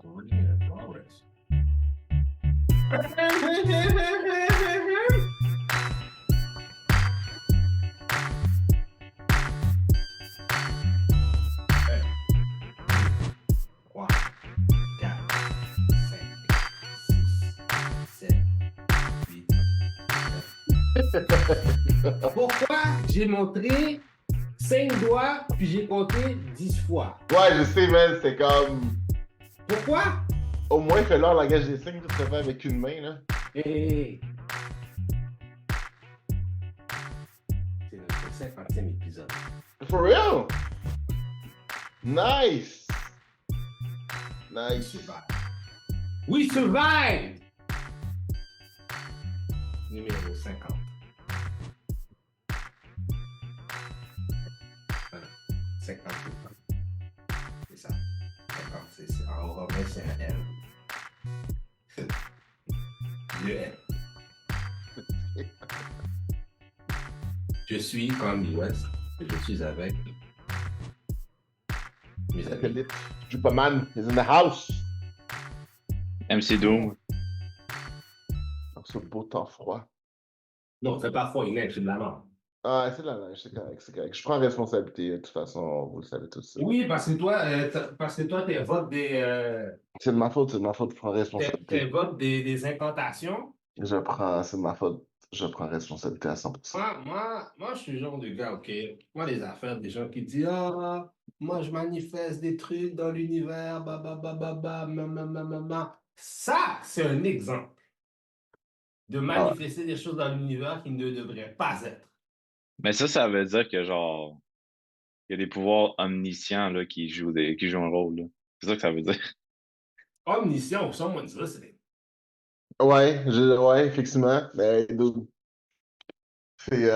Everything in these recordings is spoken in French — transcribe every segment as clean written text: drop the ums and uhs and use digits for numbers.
recording in progress. Hey. 3, 4, 5, 6, 7, 8. Pourquoi j'ai montré 5 doigts puis j'ai compté 10 fois? Ouais, je sais, man, c'est comme. Pourquoi? Au moins, fais-leur le langage des signes, tout se fait avec une main, là. Hey. C'est notre 50e épisode. For real? Nice! Nice. We survive! Numéro 50. Voilà. 50. C'est ça. 50, c'est en romain, c'est un L. Le L. Je suis comme US. Je suis avec mes amis. Satellite. Jupaman is in the house. MC Doom. Dans ce beau temps froid. Non, c'est pas fort, il neige, c'est de la mort. Ah, c'est la neige, c'est correct, c'est correct. Je prends responsabilité, de toute façon, vous le savez tous. Oui, parce que toi, t'invoques C'est de ma faute, je prends responsabilité. t'invoques des incantations. C'est de ma faute, je prends responsabilité à 100%. Moi, je suis le genre de gars, OK? Moi, les affaires, des gens qui disent, ah, moi, je manifeste des trucs dans l'univers, Ça, c'est un exemple de manifester des choses dans l'univers qui ne devraient pas être. Mais ça veut dire que, genre, il y a des pouvoirs omniscients là, qui jouent un rôle. Là. C'est ça que ça veut dire. Omniscient, au son, moi, ça, c'est... Ouais, effectivement. Mais dude, c'est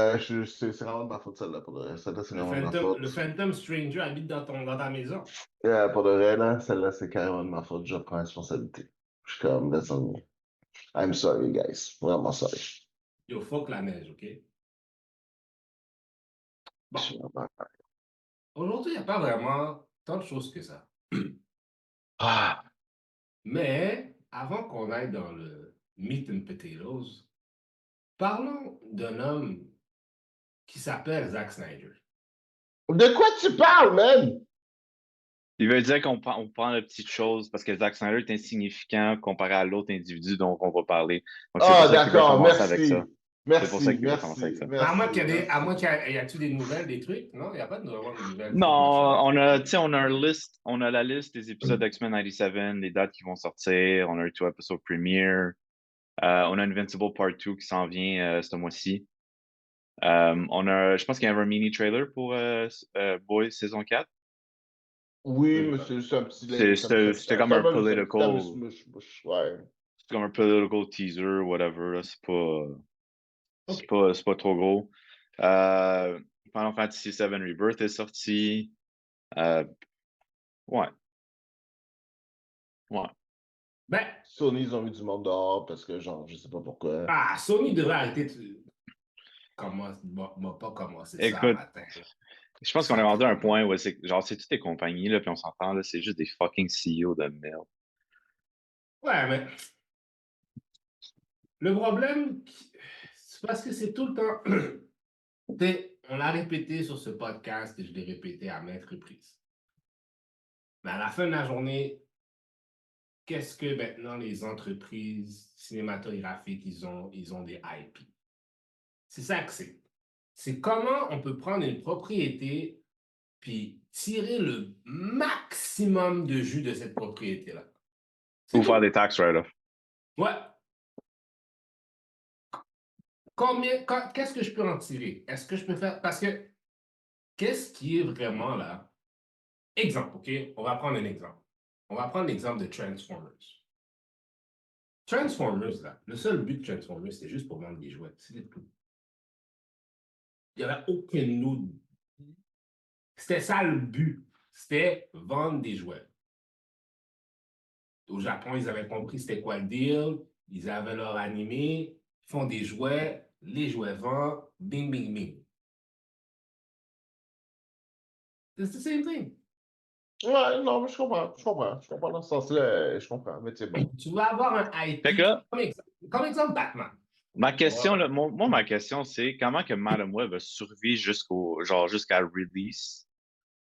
vraiment de ma faute, celle-là, pour de vrai. Celle-là, c'est vraiment de ma faute. Le Phantom Stranger habite dans ta maison. Pour de vrai, là, celle-là, c'est carrément de ma faute. Je prends responsabilité. Je suis comme, listen, I'm sorry, guys. Vraiment sorry. Yo, fuck la neige, OK? Bon. Je suis vraiment- Aujourd'hui, il n'y a pas vraiment tant de choses que ça. Ah, Mais avant qu'on aille dans le meat and potatoes, parlons d'un homme qui s'appelle Zack Snyder. de quoi tu parles, man? Il veut dire qu'on prend la petite chose parce que Zack Snyder est insignificant comparé à l'autre individu dont on va parler. Donc, c'est pour ça qu'il veut D'accord, commencer avec ça. merci. C'est pour ça qu'il veut commencer avec ça. À moins qu'il y ait des nouvelles, des trucs? Non, il n'y a pas de nouvelles. Non, on a la liste des épisodes d'X-Men 97, les dates qui vont sortir. On a un 2 episode premiere. On a Invincible Part 2 qui s'en vient ce mois-ci. Je pense qu'il y a un mini trailer pour Boys saison 4. Oui, mais c'est un petit... C'était comme un political... Ouais. C'est comme un political teaser, whatever. Là. C'est pas trop gros. Final Fantasy VII Rebirth est sorti. Ouais. Ben, Sony, ils ont mis du monde dehors parce que, genre, je sais pas pourquoi. Sony devrait arrêter m'a pas commencé ça Écoute, matin. je pense qu'on est rendu à un point où c'est toutes les compagnies, là, puis on s'entend, là, c'est juste des fucking CEO de merde. Ouais, mais le problème, c'est parce que c'est tout le temps... On l'a répété sur ce podcast et je l'ai répété à maintes reprises. Mais à la fin de la journée, qu'est-ce que maintenant les entreprises cinématographiques, ils ont des IP? C'est ça que c'est. C'est comment on peut prendre une propriété puis tirer le maximum de jus de cette propriété-là. Ou faire des tax write-off. Ouais. Qu'est-ce que je peux en tirer? Est-ce que je peux faire... Parce que, qu'est-ce qui est vraiment là? Exemple, OK? On va prendre un exemple. On va prendre l'exemple de Transformers. Transformers, là, le seul but de Transformers, c'était juste pour vendre des jouets. C'était tout. Il n'y avait aucun autre. C'était ça le but. C'était vendre des jouets. Au Japon, ils avaient compris c'était quoi le deal. Ils avaient leur animé, font des jouets, les jouets vendent, bing, bing, bing. It's the same thing. Ouais, non, mais je comprends dans ce sens-là, je comprends, mais tu sais, bon. Tu vas avoir un Fait que IP, là, comme exemple Batman. ma Tu question, vois? là, moi, ma question, c'est comment que Madam Web a survécu jusqu'à release,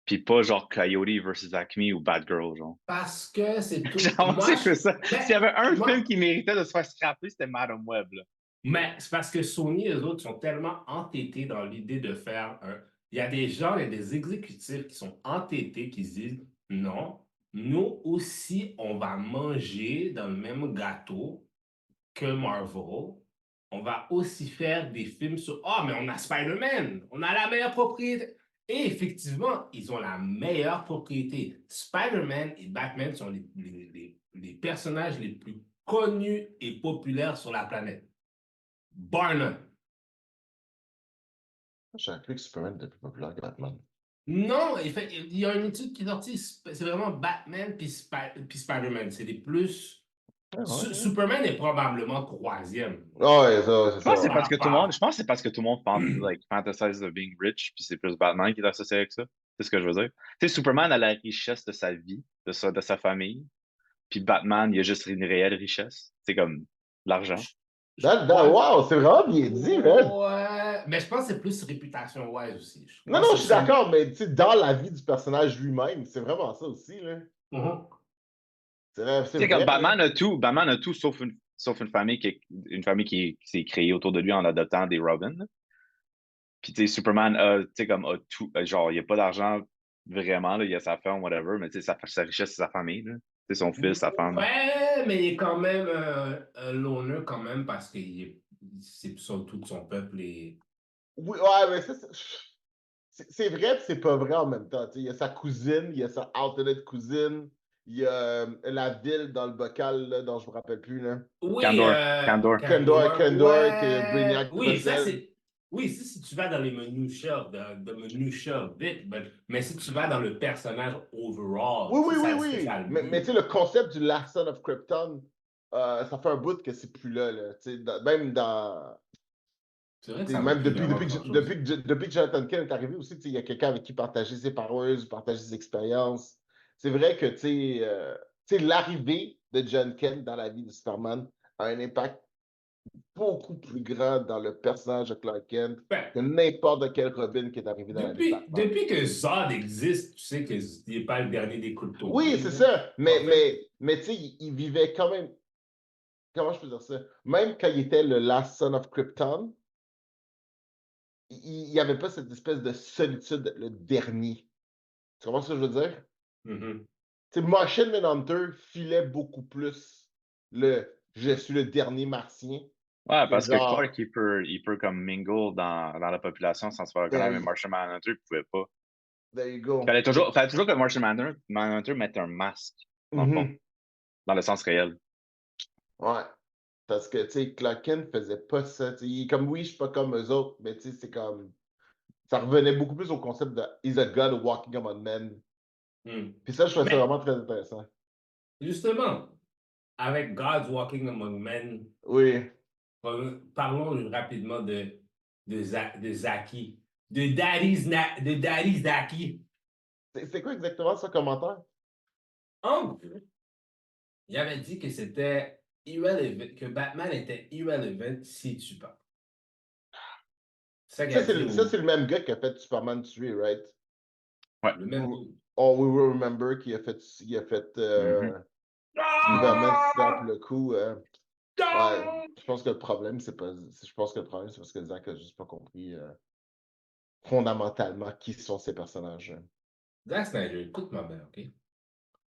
puis pas genre Coyote versus Acme ou Bad Girl, genre. Parce que c'est tout. Genre, moi, c'est que ça. Ben, S'il y avait un film moi, qui méritait de se faire scraper, c'était Madam Web, là. mais c'est parce que Sony, eux autres, sont tellement entêtés dans l'idée de faire un. Il y a des gens, il y a des exécutifs qui sont entêtés, qui se disent non, nous aussi, on va manger dans le même gâteau que Marvel. On va aussi faire des films sur oh, mais on a Spider-Man, on a la meilleure propriété. Et effectivement, ils ont la meilleure propriété. Spider-Man et Batman sont les personnages les plus connus et populaires sur la planète. Barnum. J'ai appris que Superman était plus populaire que Batman. Non, il y a une étude qui est sortie, c'est vraiment Batman puis Spider-Man. C'est les plus. Ah, ouais, ouais. Superman est probablement troisième. Ah, ouais, ça, c'est Je pense que ça, c'est ouais. parce que tout le monde, je pense que c'est parce que tout le monde fantasize de being rich, puis c'est plus Batman qui est associé avec ça. C'est ce que je veux dire. Tu sais, Superman a la richesse de sa vie, de sa famille, puis Batman, il a juste une réelle richesse. C'est comme l'argent. Ouais, Wow, c'est vraiment bien dit, man. ouais, mais je pense que c'est plus réputation wise aussi. Je Non, pense non, que je suis c'est. d'accord, mais tu sais, dans la vie du personnage lui-même, c'est vraiment ça aussi, là. Mhm. C'est Tu sais, comme vrai, là. Batman a tout sauf une famille qui s'est créée autour de lui en adoptant des Robins. Puis, tu sais, Superman a tout, genre, il n'y a pas d'argent vraiment, là, il a sa femme, whatever, mais tu sais, sa richesse, c'est sa famille, là. Tu sais, son fils, sa femme. Ouais, mais il est quand même un loner quand même parce que c'est tout son peuple et. Oui, ouais, mais ça, c'est vrai, puis c'est pas vrai en même temps. Tu sais, il y a sa cousine, il y a sa alternate cousine, il y a la ville dans le bocal, là, dont je me rappelle plus, là. Oui, Candor. Kendor, que ouais. Brainiac Oui, ça possède. c'est. Oui, si tu vas dans les minutiaes, de minutiaes vite, mais si tu vas dans le personnage overall, Oui, c'est oui, oui, ça ce que oui. ça le Mais tu sais, dit. le concept du Last Son of Krypton, ça fait un bout que c'est plus là, là. Tu sais, même dans. C'est vrai que Tu sais, ça veut même plus vraiment grand-chose. depuis que Jonathan Kent est arrivé aussi, tu sais, il y a quelqu'un avec qui partager ses powers, partager ses expériences. C'est vrai que tu sais, l'arrivée de John Kent dans la vie de Superman a un impact beaucoup plus grand dans le personnage de Clark Kent Ben, que n'importe quel Robin qui est arrivé dans la vie de Batman. depuis que Zod existe, tu sais qu'il n'est pas le dernier des Oui, Kryptoniens, c'est là. ça. En fait. Mais tu sais, il vivait quand même. Comment je peux dire ça? Même quand il était le Last Son of Krypton, il n'y avait pas cette espèce de solitude d'être le dernier. Tu comprends ce que je veux dire? Mhm. Tu sais, Martian Manhunter filait beaucoup plus le je suis le dernier martien Ouais, que parce que genre Clark, il peut comme mingle dans la population sans se faire there reconnaître, mais you, Martian Manhunter, il pouvait pas. there you go. Fallait toujours que Manhunter mette un masque, dans le fond, Mhm. dans le sens réel. Ouais. Parce que, tu sais, Clark Kent faisait pas ça. Tu sais, il est comme, oui, je suis pas comme eux autres, mais tu sais, c'est comme. Ça revenait beaucoup plus au concept de He's a God walking among men. Mm. Puis ça, je trouvais ça Mais vraiment très intéressant. justement, avec God's Walking Among Men, Oui. parlons rapidement de Zaki, de Daddy Zaki. C'est quoi exactement ce commentaire? En gros, il avait dit que c'était irrelevant, que Batman était irrelevant si tu pas. C'est ça qu'il a dit Ça, c'est au le même gars qui a fait Superman tuer, right? Ouais. le même coup. Oh, we will remember il a fait Mhm. Mhm. Superman snap Ah! le coup. Ouais, Ah! je pense que le problème, c'est pas. Je pense que le problème, c'est parce que Zach a juste pas compris fondamentalement qui sont ces personnages. Zack Snyder, écoute-moi bien, OK?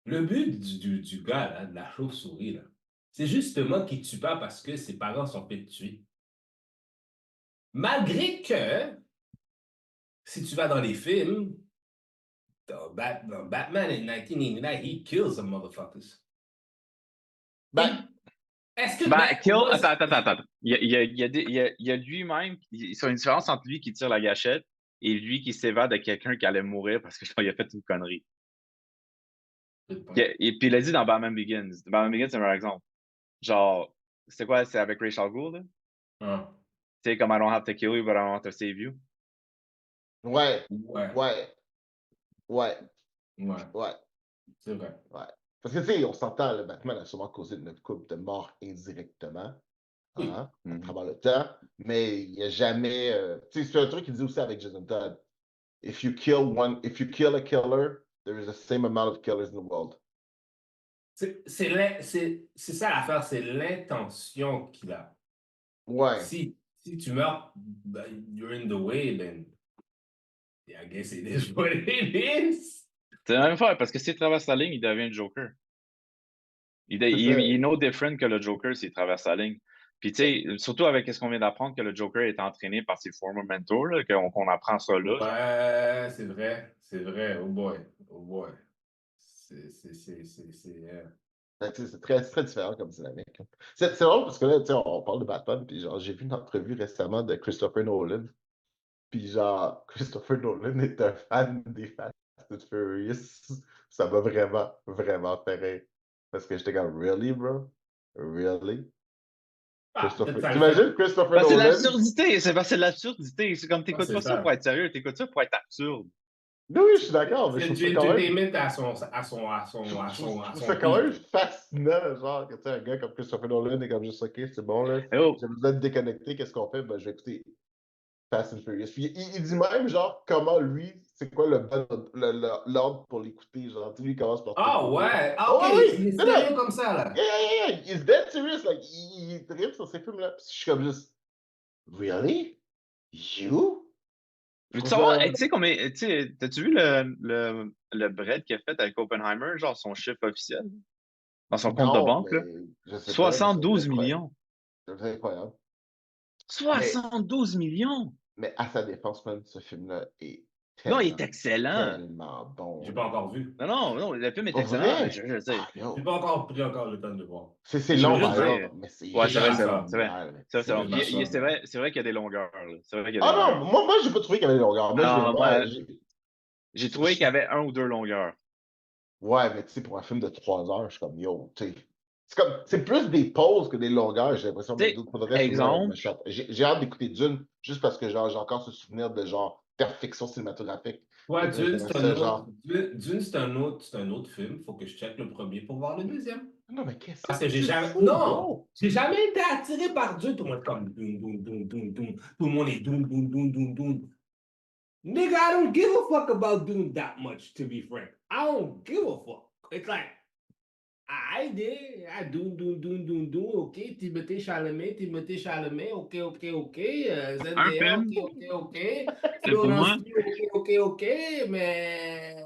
Le but du gars, là, de la chauve-souris, là, c'est justement qu'il tue pas parce que ses parents sont fait tuer. Malgré que, si tu vas dans les films, dans Batman in 1989, he kills some motherfuckers. Ben, Est-ce que, Ben, ben, Kill, was, attends. Il y a lui-même, il y a une différence entre lui qui tire la gâchette et lui qui s'évade de quelqu'un qui allait mourir parce que genre, il a fait une connerie. Et puis il a dit dans Batman Begins. Batman Begins, c'est un meilleur exemple. Genre, c'est quoi? C'est avec Rachel Gould, là? ah, Tu sais, comme I don't have to kill you, but I want to save you. ouais, ouais, ouais, ouais, ouais. ouais. C'est vrai. Ouais. Parce que, tu sais, on s'entend, le Batman a sûrement causé une couple de morts indirectement, Oui. hein, à Mhm. travers le temps, mais il n'y a jamais. Tu sais, c'est un truc qu'il dit aussi avec Jason Todd. If you kill a killer, there is the same amount of killers in the world. C'est ça l'affaire, c'est l'intention qu'il a. Ouais, Si tu meurs, ben, you're in the way, then I guess it is what it is. C'est la même fois, parce que s'il traverse la ligne, il devient le Joker. c'est ça. Il est no different que le Joker s'il traverse la ligne. Puis, tu sais, surtout avec ce qu'on vient d'apprendre, que le Joker est entraîné par ses former mentors, là, qu'on apprend ça là. Ouais, c'est vrai. C'est vrai. Oh boy. Oh boy. Fait que, tu sais, c'est très différent comme dynamique, hein. C'est drôle parce que là, tu sais, on parle de Batman, puis genre, j'ai vu une entrevue récemment de Christopher Nolan, puis genre, Christopher Nolan est un fan des Fast and Furious. Ça m'a vraiment, vraiment fait rire. Parce que j'étais comme, really, bro? Really? Ah, peut-être Christopher... ça le fait. T'imagines Christopher Ben, c'est de Nolan? l'absurdité, c'est parce que c'est de l'absurdité. C'est comme, Ah, t'écoutes c'est pas ça pour ça. être sérieux, t'écoutes ça pour être absurde. Oui, oui, je suis d'accord, mais je C'est trouve du ça quand même. entertainment Je à trouve son ça quand même pic. fascinant, genre, que tu sais, un gars comme Christopher Nolan est comme juste, OK, c'est bon, là, Eh oh, j'ai besoin de déconnecter, qu'est-ce qu'on fait? Ben, je vais écouter Fast and Furious. Puis il dit même, genre, comment lui, c'est quoi l'ordre pour l'écouter, genre, tu sais, lui, il commence par tout Ah écouter. ouais, ah, Oh, ok, oui, il est oui, non, non, sérieux comme ça, yeah, là. yeah, yeah, he's dead serious, like, il tripe sur ces films-là. Puis je suis comme juste, really? You? Je veux-tu trouve savoir, ça, tu sais, tu sais, t'as-tu vu le bread qu'il a fait avec Oppenheimer, genre son chiffre officiel, dans son compte de non, banque, là? mais je sais pas, mais je trouve ça 72 incroyable. millions. Je trouve ça incroyable. Mais 72 millions! Mais à sa défense, même, ce film-là est Non, il tellement, est excellent. tellement bon, J'ai là. pas encore vu. Non, non, non, le film est Pour excellent, mais vrai? je sais. Ah, J'ai yo. pas encore pris encore le temps de le voir. C'est Je veux long, juste par dire. exemple, mais c'est Ouais, c'est vrai, J'aime c'est long. ça. C'est vrai. génial. C'est long. J'aime Puis ça. c'est vrai qu'il y a des longueurs, là. C'est vrai qu'il y a des Ah non, longueurs. moi, j'ai pas trouvé qu'il y avait des longueurs. Moi, j'ai Ah, vraiment. moi, j'ai trouvé qu'il y avait un ou deux longueurs. Ouais, mais tu sais, pour un film de 3 heures, je suis comme, yo, tu sais. C'est plus des pauses que des longueurs, j'ai l'impression, Tu mais sais, d'autres, pour le reste, moi, exemple, j'ai hâte d'écouter Dune, juste parce que genre, j'ai encore ce souvenir de genre perfection cinématographique. Ouais, De dire, Dune, j'aimais ça, genre. Dune, c'est un autre film. Faut que je check le premier pour voir le deuxième. Non, mais qu'est-ce Parce que que j'ai tu jamais. fous, Non! bro? J'ai jamais été attiré par Dune. Tout le monde est comme Dune, Dune, Dune, Dune, Dune. Tout le monde est Dune, Dune, Dune, Dune, Dune. Nigga, I don't give a fuck about Dune that much, to be frank. I don't give a fuck. It's like, I did. I Dune, OK. Timothée Chalamet, OK. un Zendaya, film, OK. pour Florence moi, Pugh, OK. Mais,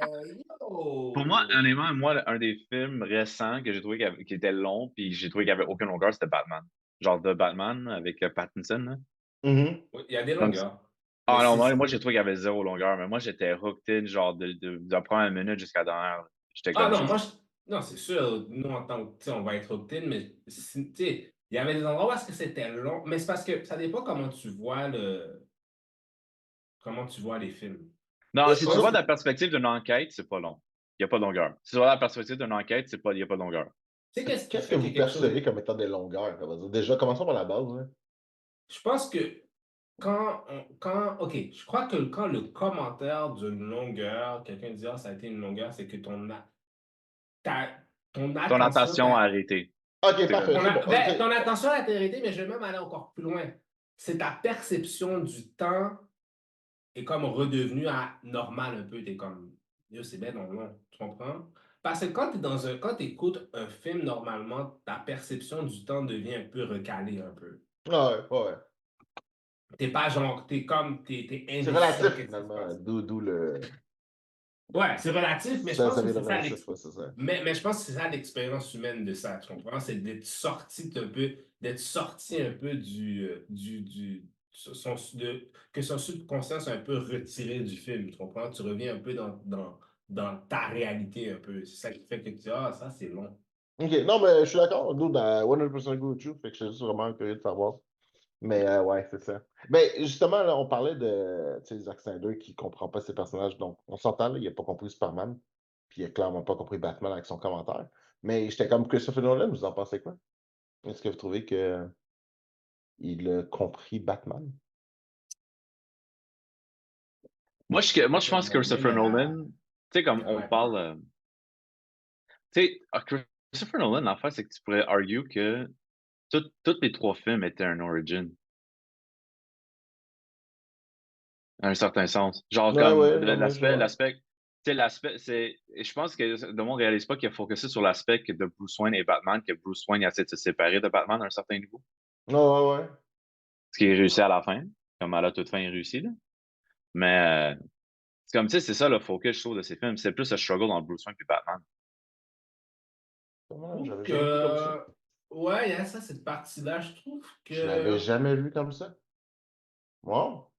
pour moi, yo. honnêtement, moi, un des films récents que j'ai trouvé qui était long, puis j'ai trouvé qu'il n'y avait aucune longueur, c'était Batman. Genre de Batman avec Pattinson, là. Mhm. Oui, il y a des Comme... longueurs. Mais Ah non, si, moi j'ai trouvé qu'il y avait zéro longueur, mais moi j'étais hooked in, genre de la première minute jusqu'à la dernière. J'étais ah comme non, juste. non, c'est sûr, nous en tant que, tu sais, on va être hooked mais, tu sais, il y avait des endroits où est-ce que c'était long, mais c'est parce que ça dépend comment tu vois les films. Non, si tu Moi, vois de la perspective d'une enquête, c'est pas long. Il n'y a pas de longueur. Si tu vois de la perspective d'une enquête, il n'y a pas de longueur. tu sais, qu'est-ce qui Qu'est-ce que fait que vous quelque chose percevez est... comme étant des longueurs, on va dire? Déjà, commençons par la base, hein. Je pense que OK, je crois que quand le commentaire d'une longueur, quelqu'un dit, ah, ça a été une longueur, c'est que ta- ton Ton attention, attention a arrêté. Ok, C'est comme. parfait, c'est bon. Ok. ben, ton attention à la vérité, mais je vais même aller encore plus loin. C'est ta perception du temps est comme redevenu à normal un peu. T'es comme, yo, c'est bête, non, non, tu comprends? Parce que quand tu écoutes un film, normalement, ta perception du temps devient un peu recalée un peu. Ouais, ouais. T'es pas genre, t'es C'est indécis dans relatif, qu'est-ce qui se finalement. passe. D'où le. Ouais, c'est relatif, mais je Ça pense que vient de c'est ça relatif, ouais, c'est ça. mais je pense que c'est ça l'expérience humaine de ça, tu comprends? C'est d'être sorti un peu que son subconscient soit un peu retiré du film, tu comprends? Tu reviens un peu dans ta réalité un peu. C'est ça qui fait que tu dis, ah, ça c'est long. Ok, non, mais je suis d'accord. D'où dans 100% agree with you. Fait que je suis juste vraiment curieux de savoir. Mais ouais, c'est ça. Mais justement, là, on parlait de tu sais, Zack Snyder qui comprend pas ses personnages. Donc, on s'entend, là, il a pas compris Superman. Puis il a clairement pas compris Batman avec son commentaire. Mais j'étais comme Christopher Nolan, vous en pensez quoi? Est-ce que vous trouvez que il a compris Batman? Moi, je pense que Christopher Nolan, tu sais, comme on Ouais. parle. Tu sais, Christopher Nolan, l'affaire, c'est que tu pourrais argue que tous les 3 films étaient un origin, à un certain sens. Genre, Ouais, comme ouais, non, mais je vois. tu sais, l'aspect, c'est, et je pense que de mon réalise pas qu'il a focusé sur l'aspect de Bruce Wayne et Batman, que Bruce Wayne essaie de se séparer de Batman à un certain niveau. Ouais, ouais, ouais. Ce qui est réussi à la fin, comme à la toute fin, il réussit, là. Mais, c'est comme, tu sais, c'est ça le focus, je trouve, de ces films. C'est plus le struggle dans Bruce Wayne puis Batman. Comment? trouve J'avais jamais vu comme ça. que, ouais, il y a ça, cette partie-là. Je trouve Je l'avais que, jamais vu comme ça. Wow.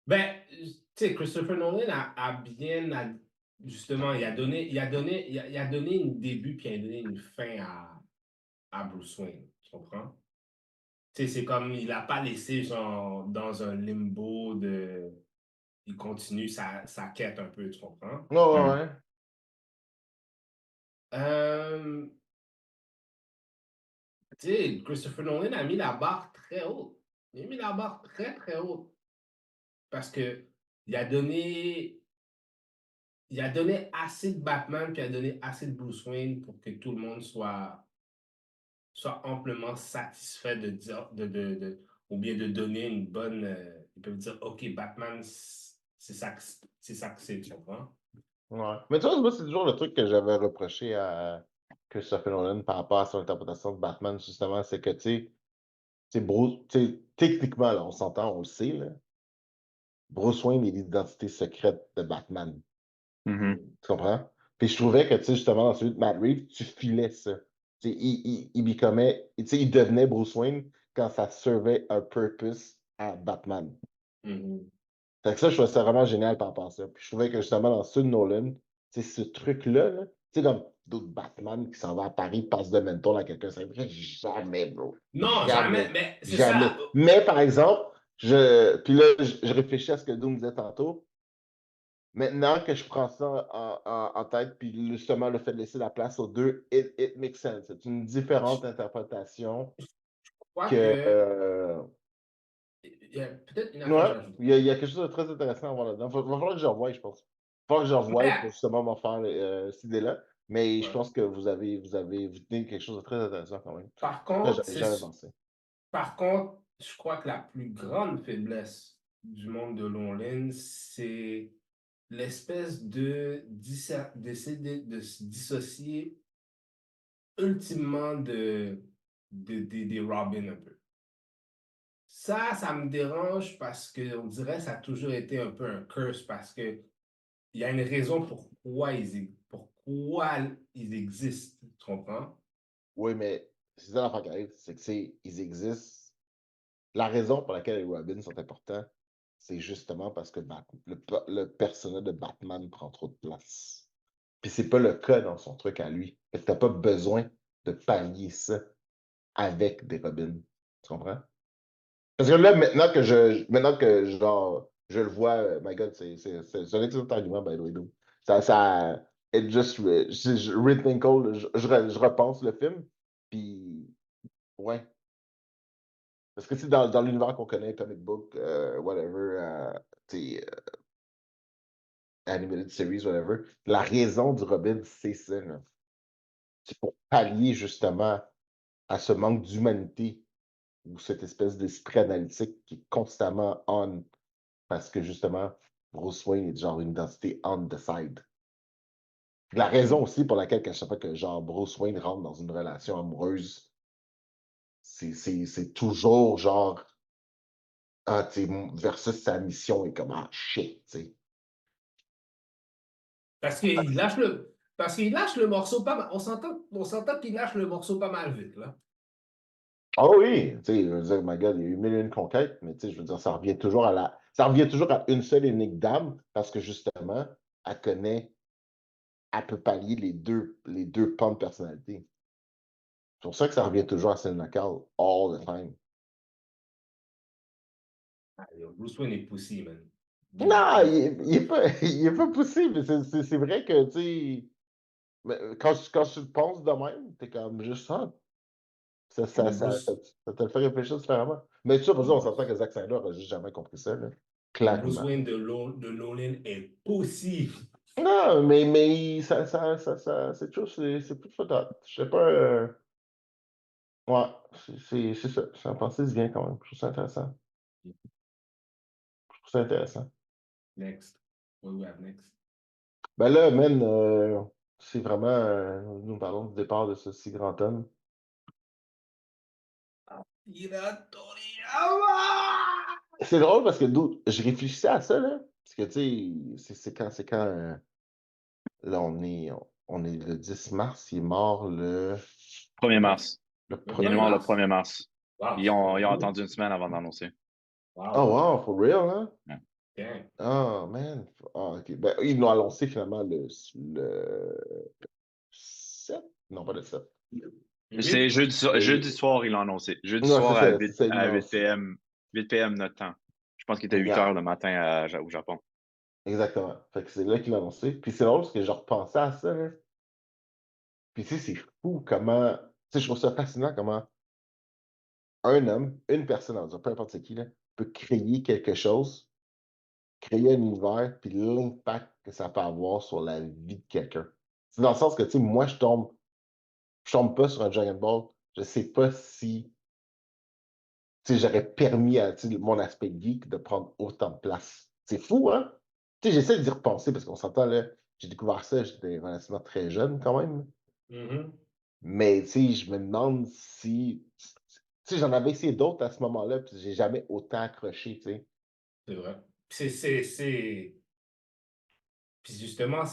ben, tu sais, Christopher Nolan a bien, justement, il a donné un début puis il a donné une fin à Bruce Wayne. Tu comprends? Tu sais, c'est comme, il n'a pas laissé, genre, dans un limbo de. Il continue sa quête un peu, tu comprends? Ouais, ouais, Hmm. ouais. Euh, Tu sais, Christopher Nolan a mis la barre très haute. Il a mis la barre très, très haute. Parce que il a donné, il a donné assez de Batman, puis il a donné assez de Bruce Wayne pour que tout le monde soit amplement satisfait de dire, ou bien de donner une bonne. Ils peuvent dire, OK, Batman, c'est ça que c'est, tu comprends? Ouais. Mais tu vois, moi, c'est toujours le truc que j'avais reproché à Christopher Nolan par rapport à son interprétation de Batman, justement, c'est que, Bruce, techniquement, là, on s'entend, on le sait, là, Bruce Wayne est l'identité secrète de Batman. Mhm. Tu comprends? Puis je trouvais que, justement, dans celui de Matt Reeves, tu filais ça. Il devenait Bruce Wayne quand ça servait un purpose à Batman. Mhm. Fait que ça, je trouvais ça vraiment génial par rapport à ça. Puis je trouvais que justement, dans ceux de Nolan, ce truc-là, tu sais, comme d'autres Batman qui s'en va à Paris, passe de menton à quelqu'un, ça ne jamais, bro. Non, jamais, Jamais. mais c'est ça. Jamais. Mais par exemple, puis là, je réfléchis à ce que Doom disait tantôt. Maintenant que je prends ça en tête, puis justement le fait de laisser la place aux deux, it makes sense. C'est une Je différente interprétation crois que. que il y a peut-être une affaire que Ouais, j'ajoute. il y a quelque chose de très intéressant à voir là-dedans. Va falloir que je revoie, je pense. Il va falloir que je revoie pour Mais, justement m'en faire cette idée-là. Mais je ouais. pense que vous tenez quelque chose de très intéressant quand même. Par Là, contre, j'avais jamais pensé. par contre, je crois que la plus grande faiblesse du monde de l'online, c'est l'espèce d'essayer de se dissocier ultimement des Robin un peu. Ça me dérange parce qu'on dirait que ça a toujours été un peu un curse parce que il y a une raison pourquoi ils existent, tu comprends? Oui, mais c'est ça l'affaire qui arrive, c'est que ils existent. La raison pour laquelle les Robins sont importants, c'est justement parce que le personnage de Batman prend trop de place. Puis c'est pas le cas dans son truc à lui. Fait que t'as pas besoin de pallier ça avec des Robins. Tu comprends? Parce que là, maintenant que genre, je le vois, my God, c'est un excellent argument, by the way, dude. It just, rethinkle, je repense le film, puis, ouais. Parce que, dans l'univers qu'on connaît, comic book, whatever, tu sais, animated series, whatever, la raison du Robin, c'est ça, là. C'est pour pallier, justement, à ce manque d'humanité ou cette espèce d'esprit analytique qui est constamment on. Parce que justement, Bruce Wayne est genre une identité on the side. La raison aussi pour laquelle, à chaque fois que genre Bruce Wayne rentre dans une relation amoureuse, c'est toujours genre versus sa mission est comme ah shit, tu sais. Parce qu'il lâche le morceau pas mal. On s'entend qu'il lâche le morceau pas mal vite, là. Ah oui, tu sais, je veux dire, my God, il y a eu mille et une conquêtes, mais tu sais, je veux dire, ça revient toujours à une seule et unique dame, parce que justement, elle connaît, elle peut pallier les deux pans de personnalité. C'est pour ça que ça revient toujours à Selena Kyle, all the time. Ah, Bruce Wayne est pussy, man. Non, il est pas possible. C'est vrai que, tu sais, mais quand tu le penses de même, t'es comme juste ça. Ça, ça, Mais ça, ça, Bruce, ça te le fait réfléchir différemment. Mais tu sais, on s'entend Bruce, que Zack Snyder a juste jamais compris ça, là. mais Bruce Clairement. Wayne de Nolan est pussy. Non, mais c'est toujours, c'est plus photo. Je sais pas. Ouais, c'est ça. Ça en pensée se vient quand même. Je trouve ça intéressant. Je trouve ça intéressant. Next. What do we have next? Ben là, man, c'est vraiment. Nous parlons du départ de ce si grand homme. Akira Toriyama! C'est drôle parce que je réfléchissais à ça, là. Parce que, tu sais, c'est quand. Là, on est le 10 mars, il est mort 1er mars. le Le Il est 1er 1er. mort le mars? 1er mars. Wow, Ils c'est ont, pas ils ont cool. attendu une semaine avant d'annoncer. Oh, Wow. wow, for real, hein? Ouais. Damn. Oh, man. Ah, ok. Ben, ils l'ont annoncé finalement le 7? Non, pas le 7. C'est 8? jeudi soir, ils l'ont annoncé. Jeudi Non, soir à c'est 8, ça, ils à l'ont 8 annoncé. p.m. 8 p.m. notre temps. Je pense qu'il était 8 heures Exact. le matin au Japon. Exactement. Fait que c'est là qu'ils l'ont annoncé. Puis c'est drôle parce que je repensais à ça, là. Puis tu sais, c'est fou comment. Tu sais, je trouve ça fascinant comment un homme, une personne, on va dire, peu importe c'est qui, là, peut créer quelque chose, créer un univers, puis l'impact que ça peut avoir sur la vie de quelqu'un. C'est dans le sens que, tu sais, moi, je tombe pas sur un Dragon Ball, je sais pas si, tu sais, j'aurais permis à, tu sais, mon aspect geek de prendre autant de place. C'est fou, hein? Tu sais, j'essaie d'y repenser parce qu'on s'entend, là, j'ai découvert ça, j'étais relativement très jeune quand même. Mhm. Mais, tu sais, je me demande si, tu sais, j'en avais essayé d'autres à ce moment-là, puis j'ai jamais autant accroché, tu sais. C'est vrai. Puis justement,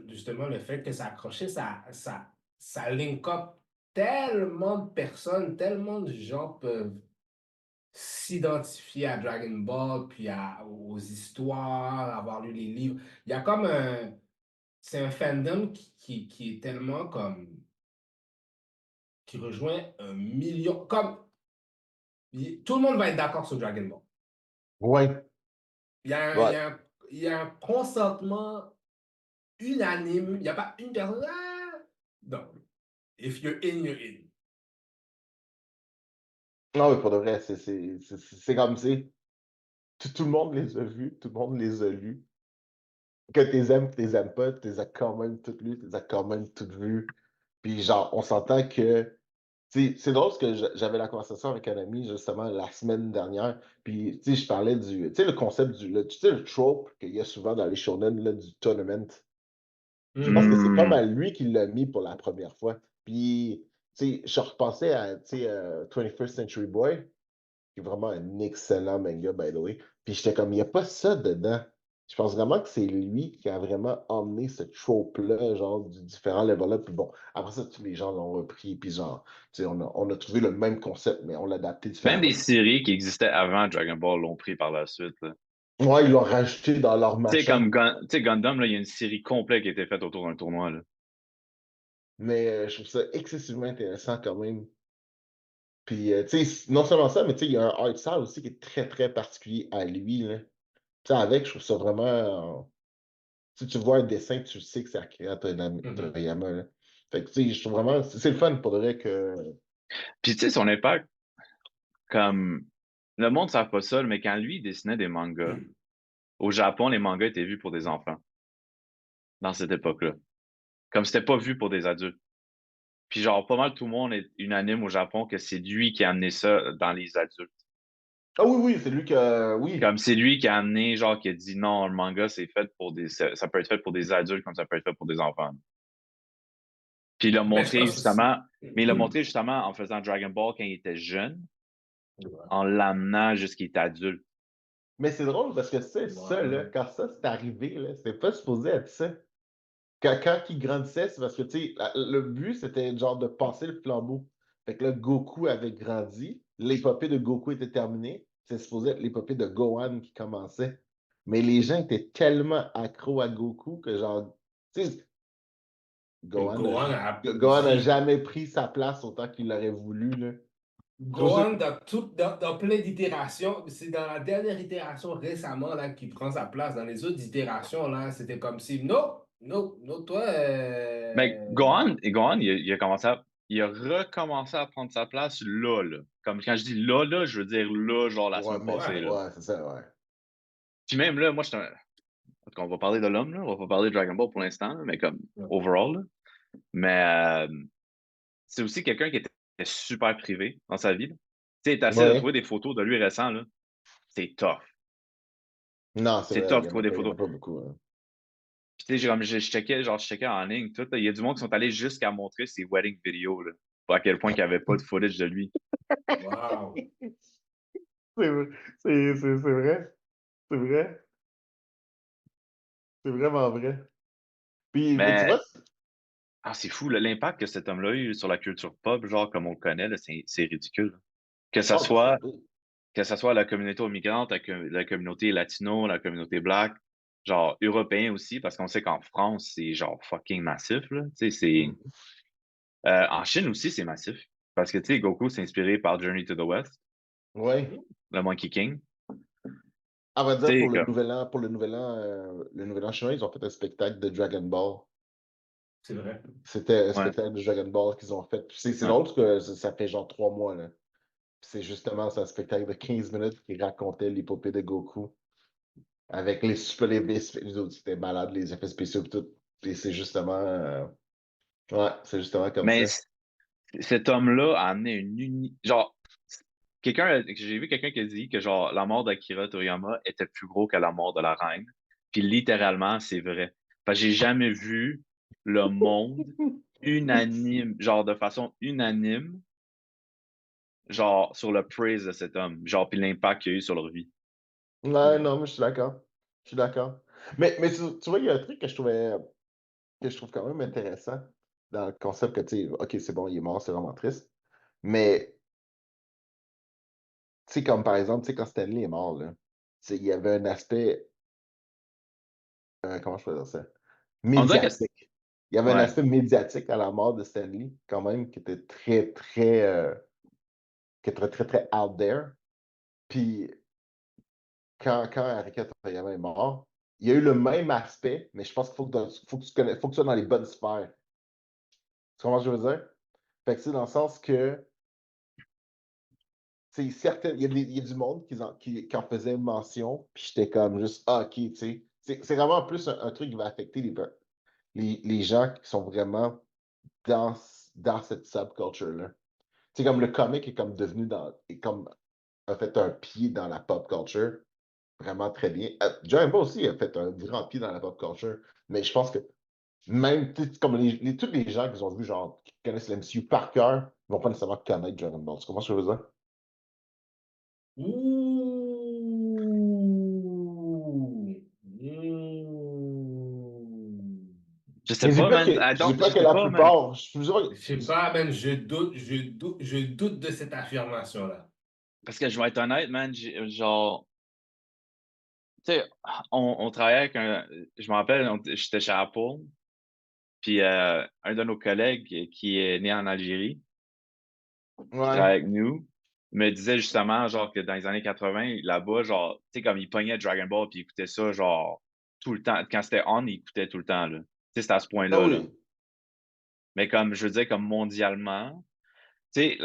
justement, le fait que ça accroché, ça link up tellement de personnes, tellement de gens peuvent s'identifier à Dragon Ball, puis aux histoires, avoir lu les livres. Il y a comme un... C'est un fandom qui est tellement comme... qui rejoint un million... Comme... Tout le monde va être d'accord sur Dragon Ball. Ouais, Il y a un, il ouais. y a un, il y a un consentement unanime. Il n'y a pas une personne... Ah! Non. If you're in, you're in. Non, mais pour de vrai, c'est comme, tout le monde les a vus, tout le monde les a lus. Que tu les aimes, que tu les aimes pas, tu les as quand même toutes lues, tu les as quand même toutes vues. Puis genre, on s'entend que, tu sais, c'est drôle parce que j'avais la conversation avec un ami justement la semaine dernière, puis tu sais, je parlais tu sais, le concept tu sais, le trope qu'il y a souvent dans les shonen, là, du tournament. Je pense que c'est pas Hmm. mal lui qui l'a mis pour la première fois. Puis, tu sais, je repensais à, tu sais, 21st Century Boy, qui est vraiment un excellent manga, by the way. Puis j'étais comme, il n'y a pas ça dedans. Je pense vraiment que c'est lui qui a vraiment emmené ce trope-là, genre, du différent level-up. Puis bon, après ça, tous les gens l'ont repris. Puis genre, tu sais, on a trouvé le même concept, mais on l'a adapté Même différemment. des séries qui existaient avant Dragon Ball l'ont pris par la suite, là. Ouais, ils l'ont rajouté dans leur Tu sais, machin. comme tu sais, Gundam, là, il y a une série complète qui a été faite autour d'un tournoi, là. Mais je trouve ça excessivement intéressant quand même. Puis, tu sais, non seulement ça, mais tu sais, il y a un art style aussi qui est très, très particulier à lui, là. Tu sais, avec, je trouve ça vraiment. Si tu vois un dessin, tu sais que c'est Akira Mhm. Toriyama, là. Fait que, tu sais, je trouve vraiment. C'est le fun pour de vrai que. Puis, tu sais, son impact, comme. Le monde ne savent pas ça, mais quand lui, il dessinait des mangas, au Japon, les mangas étaient vus pour des enfants, dans cette époque-là. Comme c'était pas vu pour des adultes. Puis, genre, pas mal tout le monde est unanime au Japon que c'est lui qui a amené ça dans les adultes. Ah oui, oui, c'est lui que. Oui. Comme c'est lui qui a amené, genre, qui a dit non, le manga, c'est fait pour des. Ça peut être fait pour des adultes comme ça peut être fait pour des enfants. Puis il l'a Mais je montré pense que c'est... justement, mais il l'a montré justement en faisant Dragon Ball quand il était jeune, Ouais. en l'amenant jusqu'il était adulte. Mais c'est drôle parce que c'est ça, là, Ouais. quand ça c'est arrivé, là, c'était pas supposé être ça. Quand il grandissait, c'est parce que, tu sais, le but, c'était genre de passer le flambeau. Fait que là, Goku avait grandi, l'épopée de Goku était terminée, c'est supposé être l'épopée de Gohan qui commençait. Mais les gens étaient tellement accros à Goku que, genre, tu sais, Que Gohan n'a Gohan a Gohan a pris... jamais pris sa place autant qu'il l'aurait voulu, là. Je trouve ça. Gohan, dans plein d'itérations, c'est dans la dernière itération récemment là, qu'il prend sa place. Dans les autres itérations, là, c'était comme si, non, non, non, toi... Mais Gohan il a commencé il a recommencé à prendre sa place là, là. Comme quand je dis là, là, je veux dire là, genre la Ouais, semaine mais passée, là. ouais, c'est ça, ouais. Puis même là, moi, Parce qu'on va parler de l'homme, là. On va pas parler de Dragon Ball pour l'instant, là, mais comme Ouais. overall. Là. Mais c'est aussi quelqu'un qui était super privé dans sa vie. Tu sais, t'essaies de Ouais. trouver des photos de lui récents, là. C'est tough. Non, c'est C'est vrai, tough de trouver des il y en a photos. pas beaucoup. Hein. Puis, tu sais, comme je checkais en ligne, tout. Là, il y a du monde qui sont allés jusqu'à montrer ses wedding videos, là. Pour à quel point il n'y avait pas de footage de lui. Wow. C'est vrai. C'est vrai. C'est vrai. C'est vraiment vrai. Puis, mais tu Mais vois, c'est fou, là, l'impact que cet homme-là a eu sur la culture pop, genre comme on le connaît, là, c'est ridicule. Que ça oh, mais soit c'est- que ce soit la communauté immigrante, la communauté latino, la communauté black, genre européen aussi, parce qu'on sait qu'en France, c'est genre fucking massif, là. Tu sais, Mm. en Chine aussi, c'est massif. Parce que, tu sais, Goku s'est inspiré par Journey to the West, Ouais. le Monkey King. À vrai dire, Tu sais, comme, le nouvel an chinois, ils ont fait un spectacle de Dragon Ball. C'est vrai. C'était un ouais, spectacle de Dragon Ball qu'ils ont fait. Puis c'est ouais. drôle parce que ça fait genre 3 mois, là. Puis c'est un spectacle de 15 minutes qui racontait l'épopée de Goku. Avec les super les autres, c'était malade, les effets spéciaux et tout. Et c'est justement. Ouais, c'est justement comme Mais ça. cet homme-là a amené genre, j'ai vu quelqu'un qui a dit que genre la mort d'Akira Toriyama était plus gros que la mort de la reine. Puis littéralement, c'est vrai. Parce que j'ai jamais vu le monde unanime, genre de façon unanime, genre sur le praise de cet homme, genre puis l'impact qu'il a eu sur leur vie. Ouais, non, mais je suis d'accord. Je suis d'accord. Mais tu vois, il y a un truc que je trouve quand même intéressant dans le concept que, tu sais, OK, c'est bon, il est mort, c'est vraiment triste. Mais, tu sais, comme par exemple, tu sais, quand Stanley est mort, là, tu sais, il y avait un aspect, comment je peux dire ça? On dirait que Médiatique. Il y avait un ouais. aspect médiatique à la mort de Stanley, quand même, qui était très, très, qui était très, très, très out there. Puis, quand Akira Toriyama est mort, il y a eu le même aspect, mais je pense qu'il faut que faut que tu sois dans les bonnes sphères. Tu comprends ce que je veux dire? Fait que c'est dans le sens que, tu sais, il y a du monde qui en faisait mention, puis j'étais comme juste, ah, ok, tu sais. C'est vraiment plus un truc qui va affecter les gens qui sont vraiment dans, dans cette subculture-là. C'est comme le comic est comme devenu est comme, a fait un pied dans la pop culture, vraiment très bien. Dragon Ball aussi a fait un grand pied dans la pop culture, mais je pense que même, tu sais, comme tous les gens qui ont vu, genre, qui connaissent l'MCU par cœur, ne vont pas nécessairement connaître Dragon Ball. Tu comprends ce que je veux dire? Ouh. Mmh. Je sais Mais pas, man. je dis pas Je que sais la pas, man. plupart, Je sais pas, man, je doute de cette affirmation-là. Parce que je vais être honnête, man, genre, tu sais, on travaillait avec je me rappelle, j'étais chez Apple, puis un de nos collègues qui est né en Algérie, qui ouais. travaille avec nous, me disait justement, genre, que dans les années 80, là-bas, genre, tu sais, comme il pognait Dragon Ball, puis il écoutait ça, genre, tout le temps. Quand c'était on, il écoutait tout le temps, là. Tu sais, c'était à ce Ah point-là, là. oui. Mais comme, je veux dire, comme mondialement, tu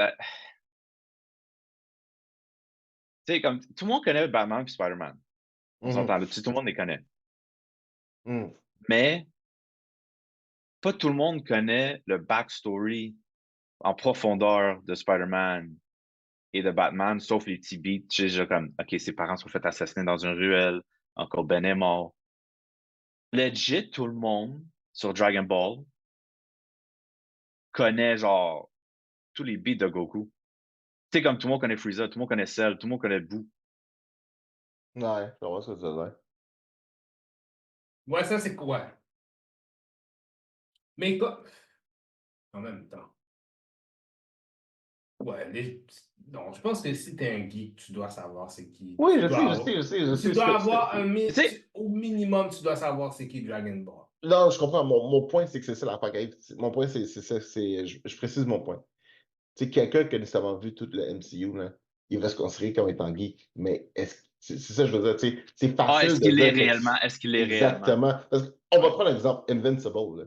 sais, comme, tout le monde connaît Batman et Spider-Man. On Mhm. s'entend, là, tu sais, tout le monde les connaît. Mhm. Mais, pas tout le monde connaît le backstory en profondeur de Spider-Man et de Batman, sauf les petits beats, tu sais, genre comme, OK, ses parents sont fait assassiner dans une ruelle, Uncle Ben est mort. Legit, tout le monde sur Dragon Ball connaît, genre, tous les beats de Goku. Tu sais, comme tout le monde connaît Frieza, tout le monde connaît Cell, tout le monde connaît Boo. Ouais, je vois ce que tu veux dire. Ouais, ça, c'est quoi? Mais en même temps. Ouais, non, je pense que si t'es un geek, tu dois savoir c'est qui. Oui, je sais, je sais, je sais, je Tu sais dois avoir Tu sais, au minimum, tu dois savoir c'est qui Dragon Ball. Non, je comprends. Mon point, c'est que c'est ça la pagaille. Mon point, c'est ça. Je précise mon point. C'est quelqu'un qui a nécessairement vu tout le MCU, là, il va se considérer comme étant geek. Mais c'est ça que je veux dire. C'est facile est-ce de qu'il est dire que réellement? Est-ce qu'il est réellement? exactement. Parce qu'on va Ouais. prendre l'exemple Invincible. Là.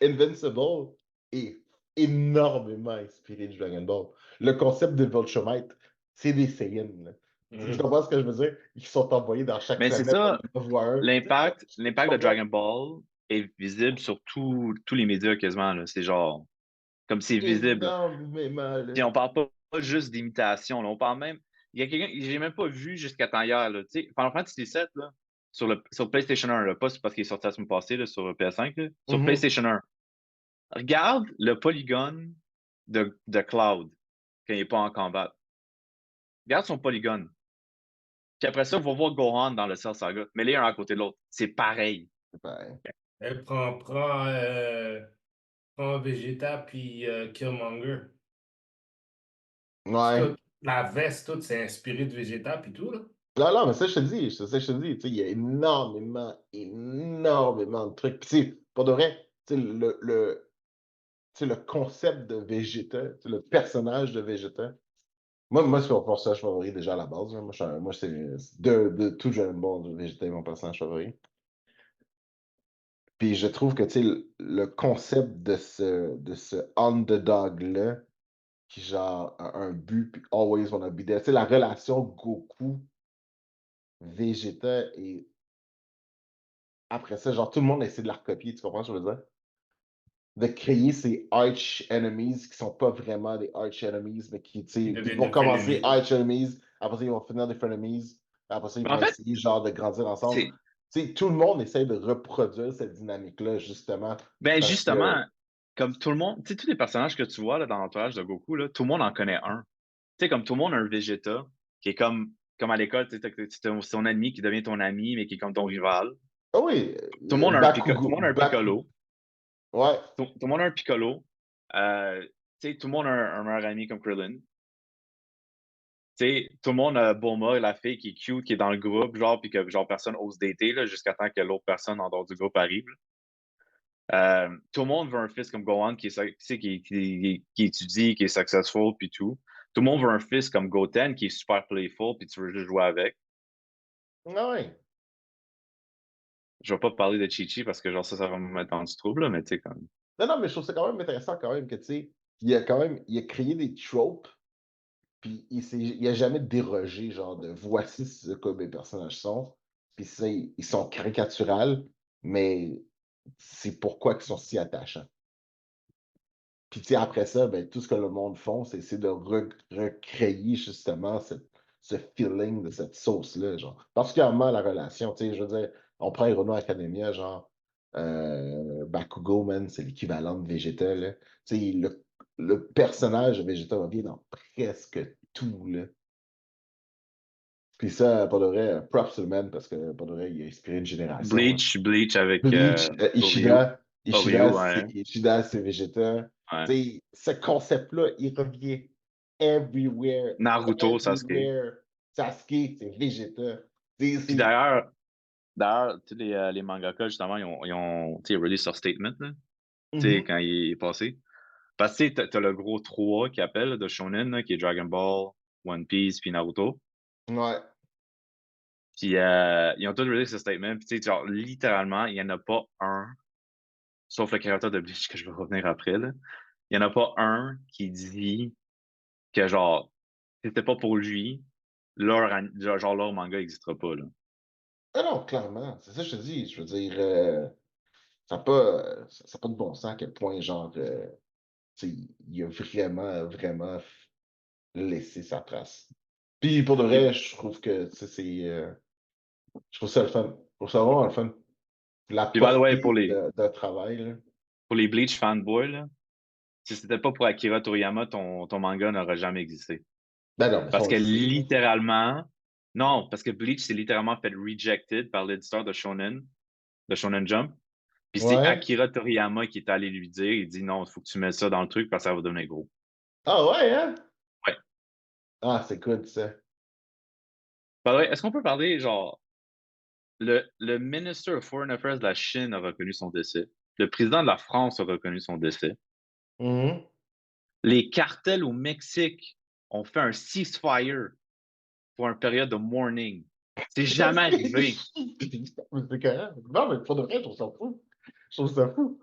Invincible est énormément inspiré du Dragon Ball. Le concept de Viltrumite, c'est des Saiyans. Là. Tu comprends ce que je veux dire? Ils sont envoyés dans chaque Mais c'est planète, ça, on en voit un. l'impact de comprends? Dragon Ball est visible sur tous les médias quasiment, là. C'est genre, comme c'est visible. Énormément, là. Puis on parle pas juste d'imitation, là. On parle même. Il y a quelqu'un, j'ai même pas vu jusqu'à temps hier, là. Tu sais, Final Fantasy VII, là, sur PlayStation 1, là, pas parce qu'il est sorti la semaine passée, là, sur PS5, là, sur Mhm. PlayStation 1. Regarde le polygone de Cloud quand il n'est pas en combat. Regarde son polygone. Puis après ça, on va voir Gohan dans le Cell Saga. Mais les un à côté de l'autre. C'est pareil. C'est pareil. Elle prend Vegeta puis Killmonger. Ouais. La veste, toute, c'est inspiré de Vegeta puis tout, là. Non, mais ça, je te dis, tu sais, il y a énormément de trucs. Puis, tu sais, pour de vrai, tu sais, tu sais, le concept de Vegeta, tu sais, le personnage de Vegeta, moi c'est mon personnage favori déjà à la base, hein. Moi, c'est de tout Dragon Ball, Vegeta est mon personnage favori. Puis je trouve que, tu sais, le concept de ce underdog-là, qui genre a un but, puis always wanna be there. Tu sais, la relation Goku-Vegeta et après ça, genre tout le monde essaie de la recopier, tu comprends ce que je veux dire? De créer ces arch enemies qui sont pas vraiment des arch enemies, mais qui, tu sais, Ils ils deviennent vont de commencer frenemies. arch enemies, après ça, ils vont finir des frenemies, après ça, ils Mais vont en fait, essayer genre de grandir ensemble. c'est. Tu sais, tout le monde essaie de reproduire cette dynamique-là, justement, Ben parce que, justement, comme tout le monde, tu sais, tous les personnages que tu vois là, dans l'entourage de Goku, là, tout le monde en connaît un. Tu sais, comme tout le monde a un Vegeta, qui est comme à l'école, tu sais, c'est ton ennemi qui devient ton ami, mais qui est comme ton rival. ah oui, Tout le monde a un Bakugo, Piccolo. ouais, Tout le monde a un Piccolo. Tu sais, tout le monde a un meilleur ami comme Krillin. Tu sais, tout le monde a Bulma, la fille qui est cute, qui est dans le groupe, genre, puis que genre personne ose dater, là, jusqu'à temps que l'autre personne en dehors du groupe arrive. Tout le monde veut un fils comme Gohan qui qui étudie, qui est successful, puis tout. Tout le monde veut un fils comme Goten qui est super playful, puis tu veux juste jouer avec. ah ouais. Je vais pas parler de Chi-Chi parce que genre ça va me mettre dans du trouble, là, mais tu sais, comme. Non, mais je trouve ça quand même intéressant quand même que, tu sais, il a créé des tropes, puis il a jamais dérogé, genre, de voici ce que mes personnages sont, puis ça, ils sont caricaturales, mais c'est pourquoi ils sont si attachants. Puis, tu sais, après ça, ben, tout ce que le monde font, c'est essayer de recréer justement ce feeling de cette sauce-là, genre. Particulièrement la relation, tu sais, je veux dire, on prend Hero Academia, genre, Bakugo, man, c'est l'équivalent de Vegeta, là. Tu sais, le personnage de Vegeta revient dans presque tout, là. Puis ça, pour de vrai, props to the man, parce que pour de vrai, il a inspiré une génération, là. Bleach avec Bleach, Oreo. Oreo, ouais. Ishida, c'est Vegeta. Ouais. Tu sais, ce concept-là, il revient everywhere, Naruto, Sasuke. everywhere. Sasuke, c'est Vegeta. Tu sais, Puis d'ailleurs, tous les mangaka, justement, ils ont tu sais, release leur statement, là, tu sais, Mhm. quand il est passé. Parce que tu sais, t'as le gros 3 qui appelle là, de Shonen, là, qui est Dragon Ball, One Piece, puis Naruto. Ouais. Puis ils ont tous release ce statement. Puis tu sais, genre, littéralement, il n'y en a pas un, sauf le créateur de Bleach que je vais revenir après, là. Il n'y en a pas un qui dit que genre, c'était pas pour lui, leur manga n'existera pas, là. Ah non, clairement. C'est ça que je te dis. Je veux dire, ça a pas de bon sens à quel point, genre, tu sais, il a vraiment laissé sa trace. Puis pour de Puis, vrai, je trouve que tu sais, je trouve ça le fun. Je trouve ça vraiment le fun. La by the way, portée de travail, là. pour les Bleach fanboys, là, si c'était pas pour Akira Toriyama, ton manga n'aurait jamais existé. Ben non, mais ça, Parce on que le sait, là. littéralement, non, parce que Bleach s'est littéralement fait rejected par l'éditeur de Shonen Jump. Puis c'est Ouais. Akira Toriyama qui est allé lui dire, il dit non, il faut que tu mettes ça dans le truc parce que ça va devenir gros. Ah ouais, hein? Ouais. Ah, c'est cool, ça. By the way, est-ce qu'on peut parler, genre, le Minister of Foreign Affairs de la Chine a reconnu son décès. Le président de la France a reconnu son décès. Mhm. Les cartels au Mexique ont fait un ceasefire pour une période de mourning. C'est jamais arrivé. C'est correct. Non, mais pour de vrai, je trouve ça fou. Je trouve ça fou.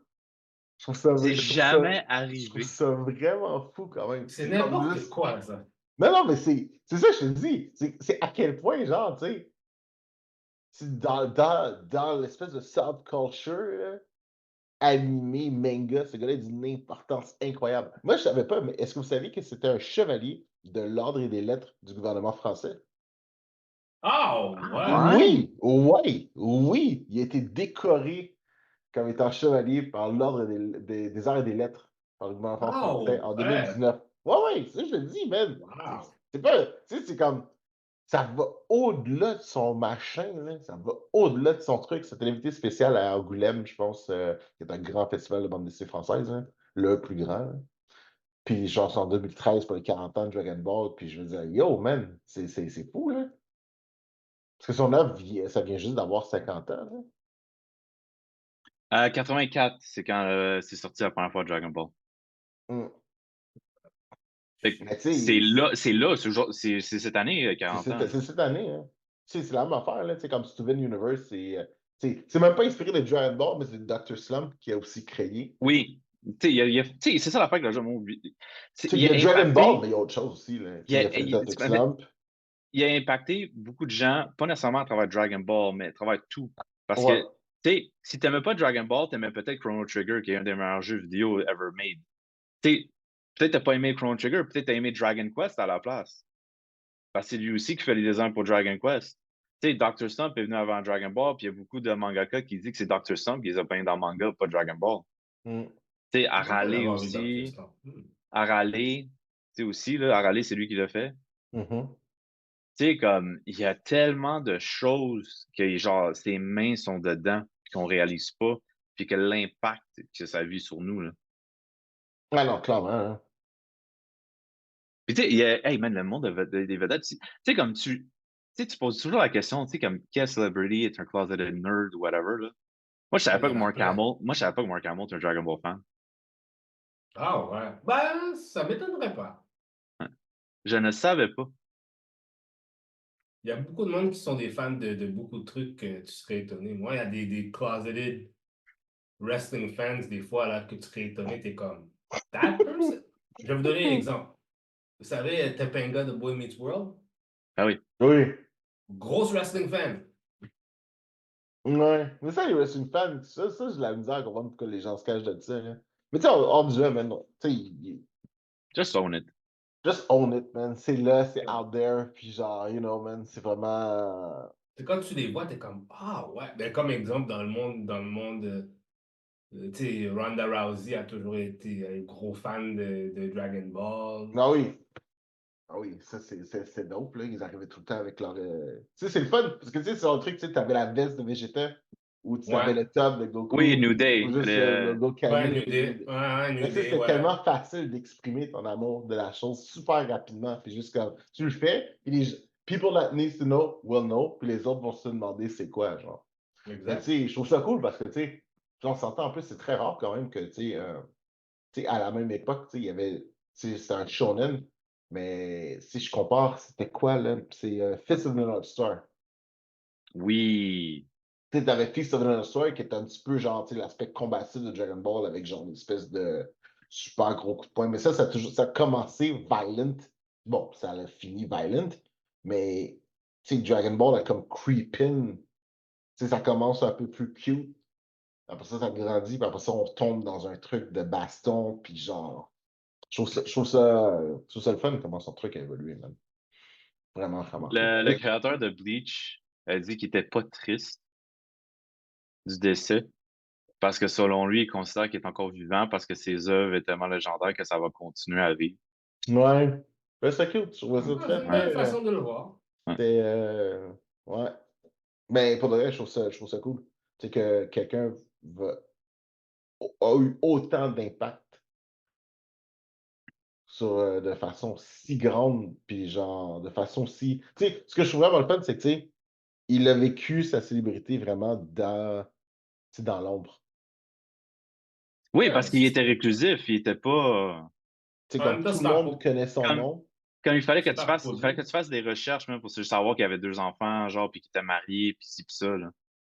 C'est jamais Je trouve arrivé. ça vraiment fou quand même. C'est Comme n'importe juste, quoi, ça. Non, mais c'est ça que je te dis. C'est à quel point, genre, tu sais, c'est dans l'espèce de subculture, là, animé, manga, ce gars-là a d'une importance incroyable. Moi, je savais pas, mais est-ce que vous saviez que c'était un chevalier de l'ordre et des lettres du gouvernement français? Oh, Ah ouais. Oui. Il a été décoré comme étant chevalier par l'ordre des arts et des lettres par le gouvernement français Oh, en ouais. 2019. Ouais, c'est ça que je te dis, man. Wow. C'est pas, tu sais, c'est comme, ça va au-delà de son machin, là. Ça va au-delà de son truc. C'était une invité spéciale à Angoulême, je pense, qui est un grand festival de bande dessinée française, hein, le plus grand, là. Puis genre, c'est en 2013 pour les 40 ans de Dragon Ball. Puis je veux dire, yo, man, c'est fou, là. Parce que son œuvre, ça vient juste d'avoir 50 ans, là. 84, c'est quand c'est sorti la première fois Dragon Ball. Mm. Fait que Mais tu sais, c'est cette année, 40 ans. c'est cette année, hein. Tu sais, c'est la même affaire, là. Tu sais, comme Steven Universe, c'est même pas inspiré de Dragon Ball, mais c'est Dr. Slump qui a aussi créé. Oui, tu sais, tu sais, c'est ça l'affaire que le jeu m'a oublié. Tu sais, Il il y a a Dragon Ball, impacté, mais il y a autre chose aussi, là. Tu il sais, a, il a fait Dr. Slump. il a impacté beaucoup de gens, pas nécessairement à travers Dragon Ball, mais à travers tout. Parce que, Ouais, tu sais, si t'aimais pas Dragon Ball, t'aimais peut-être Chrono Trigger, qui est un des meilleurs jeux vidéo ever made. Tu sais, peut-être t'as pas aimé Chrono Trigger, peut-être t'as aimé Dragon Quest à la place. Parce que c'est lui aussi qui fait les designs pour Dragon Quest. Tu sais, Dr. Slump est venu avant Dragon Ball, puis il y a beaucoup de mangaka qui disent que c'est Dr. Slump qui les a peints dans le manga, pas Dragon Ball. mm, Tu sais, Je me rappelle Arale d'avoir vu Dr. aussi. Stone. Arale, tu sais aussi, là, Arale, c'est lui qui l'a fait. mhm. Tu sais, comme, il y a tellement de choses que, genre, ses mains sont dedans, puis qu'on réalise pas, puis que l'impact que ça a eu sur nous, là. Ah non, clairement, hein. Puis, tu sais, il y a, hey, man, le monde des vedettes, tu sais, comme tu sais, tu poses toujours la question, tu sais, comme, quel celebrity est un closeted nerd ou whatever, là. Moi, je savais Il y pas en que a Mark plein. Hamill, moi, je savais pas que Mark Hamill était un Dragon Ball fan. Ah, ouais. Ben, ça m'étonnerait pas. Je ne savais pas. Il y a beaucoup de monde qui sont des fans de beaucoup de trucs que tu serais étonné. Moi, il y a des closeted wrestling fans, des fois, là, que tu serais étonné, t'es comme, that person? Je vais vous donner un exemple. Vous savez, Topanga de Boy Meets World? Ah oui. Oui. Grosse wrestling fan. Ouais. Mais ça, il reste une fan, ça, j'ai la misère à comprendre pourquoi les gens se cachent de ça, hein. Mais tu sais, hors du jeu, man, tu sais, Just own it. just own it, man. C'est là, c'est out there, puis genre, you know, man, c'est vraiment. C'est quand tu les vois, t'es comme, ah ouais. Ben, comme exemple, dans le monde, tu sais, Ronda Rousey a toujours été un gros fan de Dragon Ball. Ah oui. Ah oui, ça, c'est dope, là. Ils arrivaient tout le temps avec leur. Tu sais, c'est le fun, parce que tu sais, c'est un truc, tu sais, t'avais la veste de Vegeta, ou tu avais Ouais. le top de Oui, Goku, New Day. ou juste le logo Ouais, Kami. New Day. Ouais, Mais New tu sais, Day, c'était ouais. tellement facile d'exprimer ton amour de la chose super rapidement. Puis juste comme, tu le fais, puis people that needs to know will know, puis les autres vont se demander c'est quoi, genre. Mais tu Exact. sais, je trouve ça cool parce que, tu sais, j'en s'entend en plus, c'est très rare quand même que, tu sais, à la même époque, tu sais, il y avait, tu sais, c'était un shonen, mais si je compare, c'était quoi, là? C'est Fist of the North Star. Oui. Tu sais, t'avais Fist of the North Star qui était un petit peu, genre, tu sais, l'aspect combatif de Dragon Ball avec, genre, une espèce de super gros coup de poing. Mais ça a commencé violent. Bon, ça a fini violent, mais, tu sais, Dragon Ball a comme creepin. Tu sais, ça commence un peu plus cute. Après ça grandit, puis après ça, on tombe dans un truc de baston, puis genre, je trouve ça le fun comment son truc a évolué, man. Vraiment, vraiment cool. Le créateur de Bleach a dit qu'il était pas triste du décès parce que selon lui, il considère qu'il est encore vivant parce que ses œuvres est tellement légendaires que ça va continuer à vivre. Ouais. Ouais, c'est cute. Je trouvais ça Ouais, c'est très, une Ouais. belle très. façon de le voir. Ouais. C'était, ouais. Mais pour de vrai, je trouve ça cool. Tu sais, que quelqu'un a eu autant d'impact sur, de façon si grande, puis genre, de façon si. Tu sais, ce que je trouve vraiment le fun, c'est que, tu sais, il a vécu sa célébrité vraiment dans l'ombre. Oui, Ouais, parce qu'il était réclusif, il était pas. Tu sais, en comme même temps, tout le c'est pas monde connaît son Comme, nom. comme c'est pas il fallait que posé. tu fasses des recherches même pour savoir qu'il avait 2 enfants, genre, puis qu'il était marié, puis ci, puis ça, là.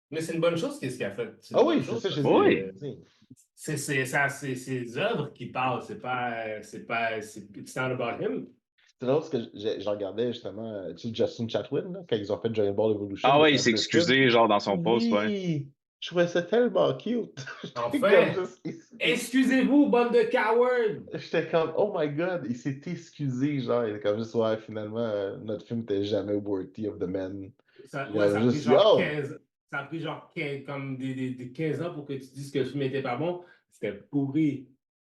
Mais c'est une bonne chose qu'est-ce qu'il a fait. C'est Ah une bonne oui, c'est chose ça, je parce dis. Oui, que c'est ses œuvres qui parlent. C'est pas, it's not about him. C'est drôle parce que je regardais justement, tu sais, Justin Chatwin, là, quand ils ont fait Dragon Ball Evolution, Ah le ouais, il film s'est de film. excusé, genre, dans son post, ouais. Oui! Je trouvais ça tellement cute. J'étais comme Enfin, juste. excusez-vous, bande de cowards! J'étais comme, oh my god, il s'est excusé, genre, il est comme juste, ouais, finalement, notre film n'était jamais worthy of the men. Ouais, Comme juste, yo! ça a pris genre 15, comme des 15 ans pour que tu dises que le film n'était pas bon. C'était pourri.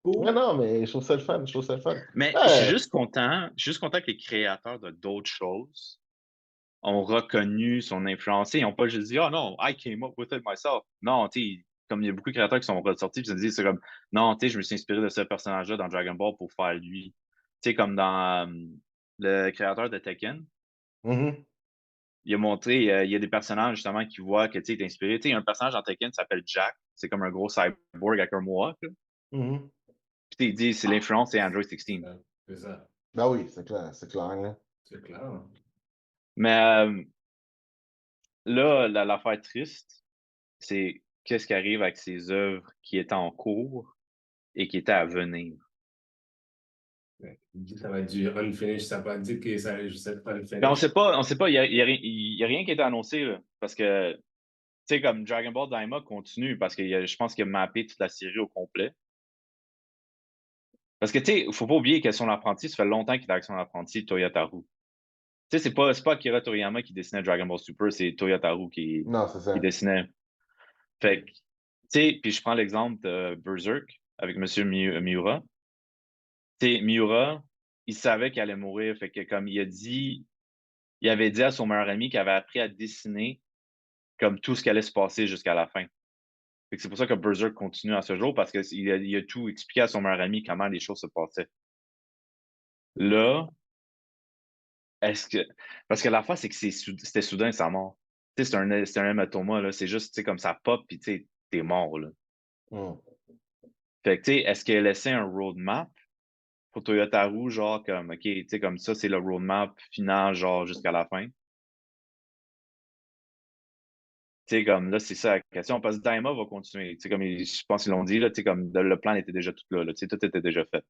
Non, Pourri. non, mais je trouve ça le fun, je trouve ça le fun. Mais Ouais. je suis juste content que les créateurs de d'autres choses ont reconnu son influence. Ils n'ont pas juste dit, oh non, I came up with it myself. Non, tu sais, comme il y a beaucoup de créateurs qui sont ressortis et se disent, c'est comme, non, tu sais, je me suis inspiré de ce personnage-là dans Dragon Ball pour faire lui. Tu sais, comme dans le créateur de Tekken, Mhm, il a montré, il y a des personnages justement qui voient que tu es inspiré. Tu sais, il y a un personnage dans Tekken qui s'appelle Jack. C'est comme un gros cyborg avec un mohawk, là. mhm. Puis il dit, c'est l'influence, c'est Android 16. C'est ça. Ben oui, c'est clair, là. C'est clair. Mais là, l'affaire triste, c'est qu'est-ce qui arrive avec ces œuvres qui étaient en cours et qui étaient à venir. Ouais. Il dit que ça va être du unfinished. Ça va pas dire que ça va juste être Mais unfinished. on sait pas, il y a rien qui a été annoncé, là, parce que, tu sais, comme Dragon Ball Daima continue, parce que je pense qu'il a mappé toute la série au complet. Parce que, tu sais, faut pas oublier que son apprenti, ça fait longtemps qu'il est avec son apprenti, Toyotaru. Tu sais, c'est pas Akira Toriyama qui dessinait Dragon Ball Super, c'est Toyotaru Non, c'est qui ça. dessinait. Fait que, tu sais, puis je prends l'exemple de Berserk avec Monsieur Miura. Tu sais, Miura, il savait qu'il allait mourir. Fait que, comme il a dit, il avait dit à son meilleur ami qu'il avait appris à dessiner comme tout ce qui allait se passer jusqu'à la fin. Fait que c'est pour ça que Berserk continue à ce jour, parce qu'il a tout expliqué à son meilleur ami comment les choses se passaient. Là, est-ce que. Parce que la fois, c'est que c'était soudain sa mort. Tu sais, c'est un hématoma, là. C'est juste, tu sais, comme ça pop, puis tu sais, t'es mort, là. Hmm. Fait que, tu sais, est-ce qu'il a laissé un roadmap pour Toyotaru, genre, comme, OK, tu sais, comme ça, c'est le roadmap final, genre, jusqu'à la fin? Tu sais, comme là, c'est ça la question, parce que Daima va continuer. Tu sais, comme je pense qu'ils l'ont dit, là, tu sais, comme le plan était déjà tout là, tu sais, tout était déjà fait.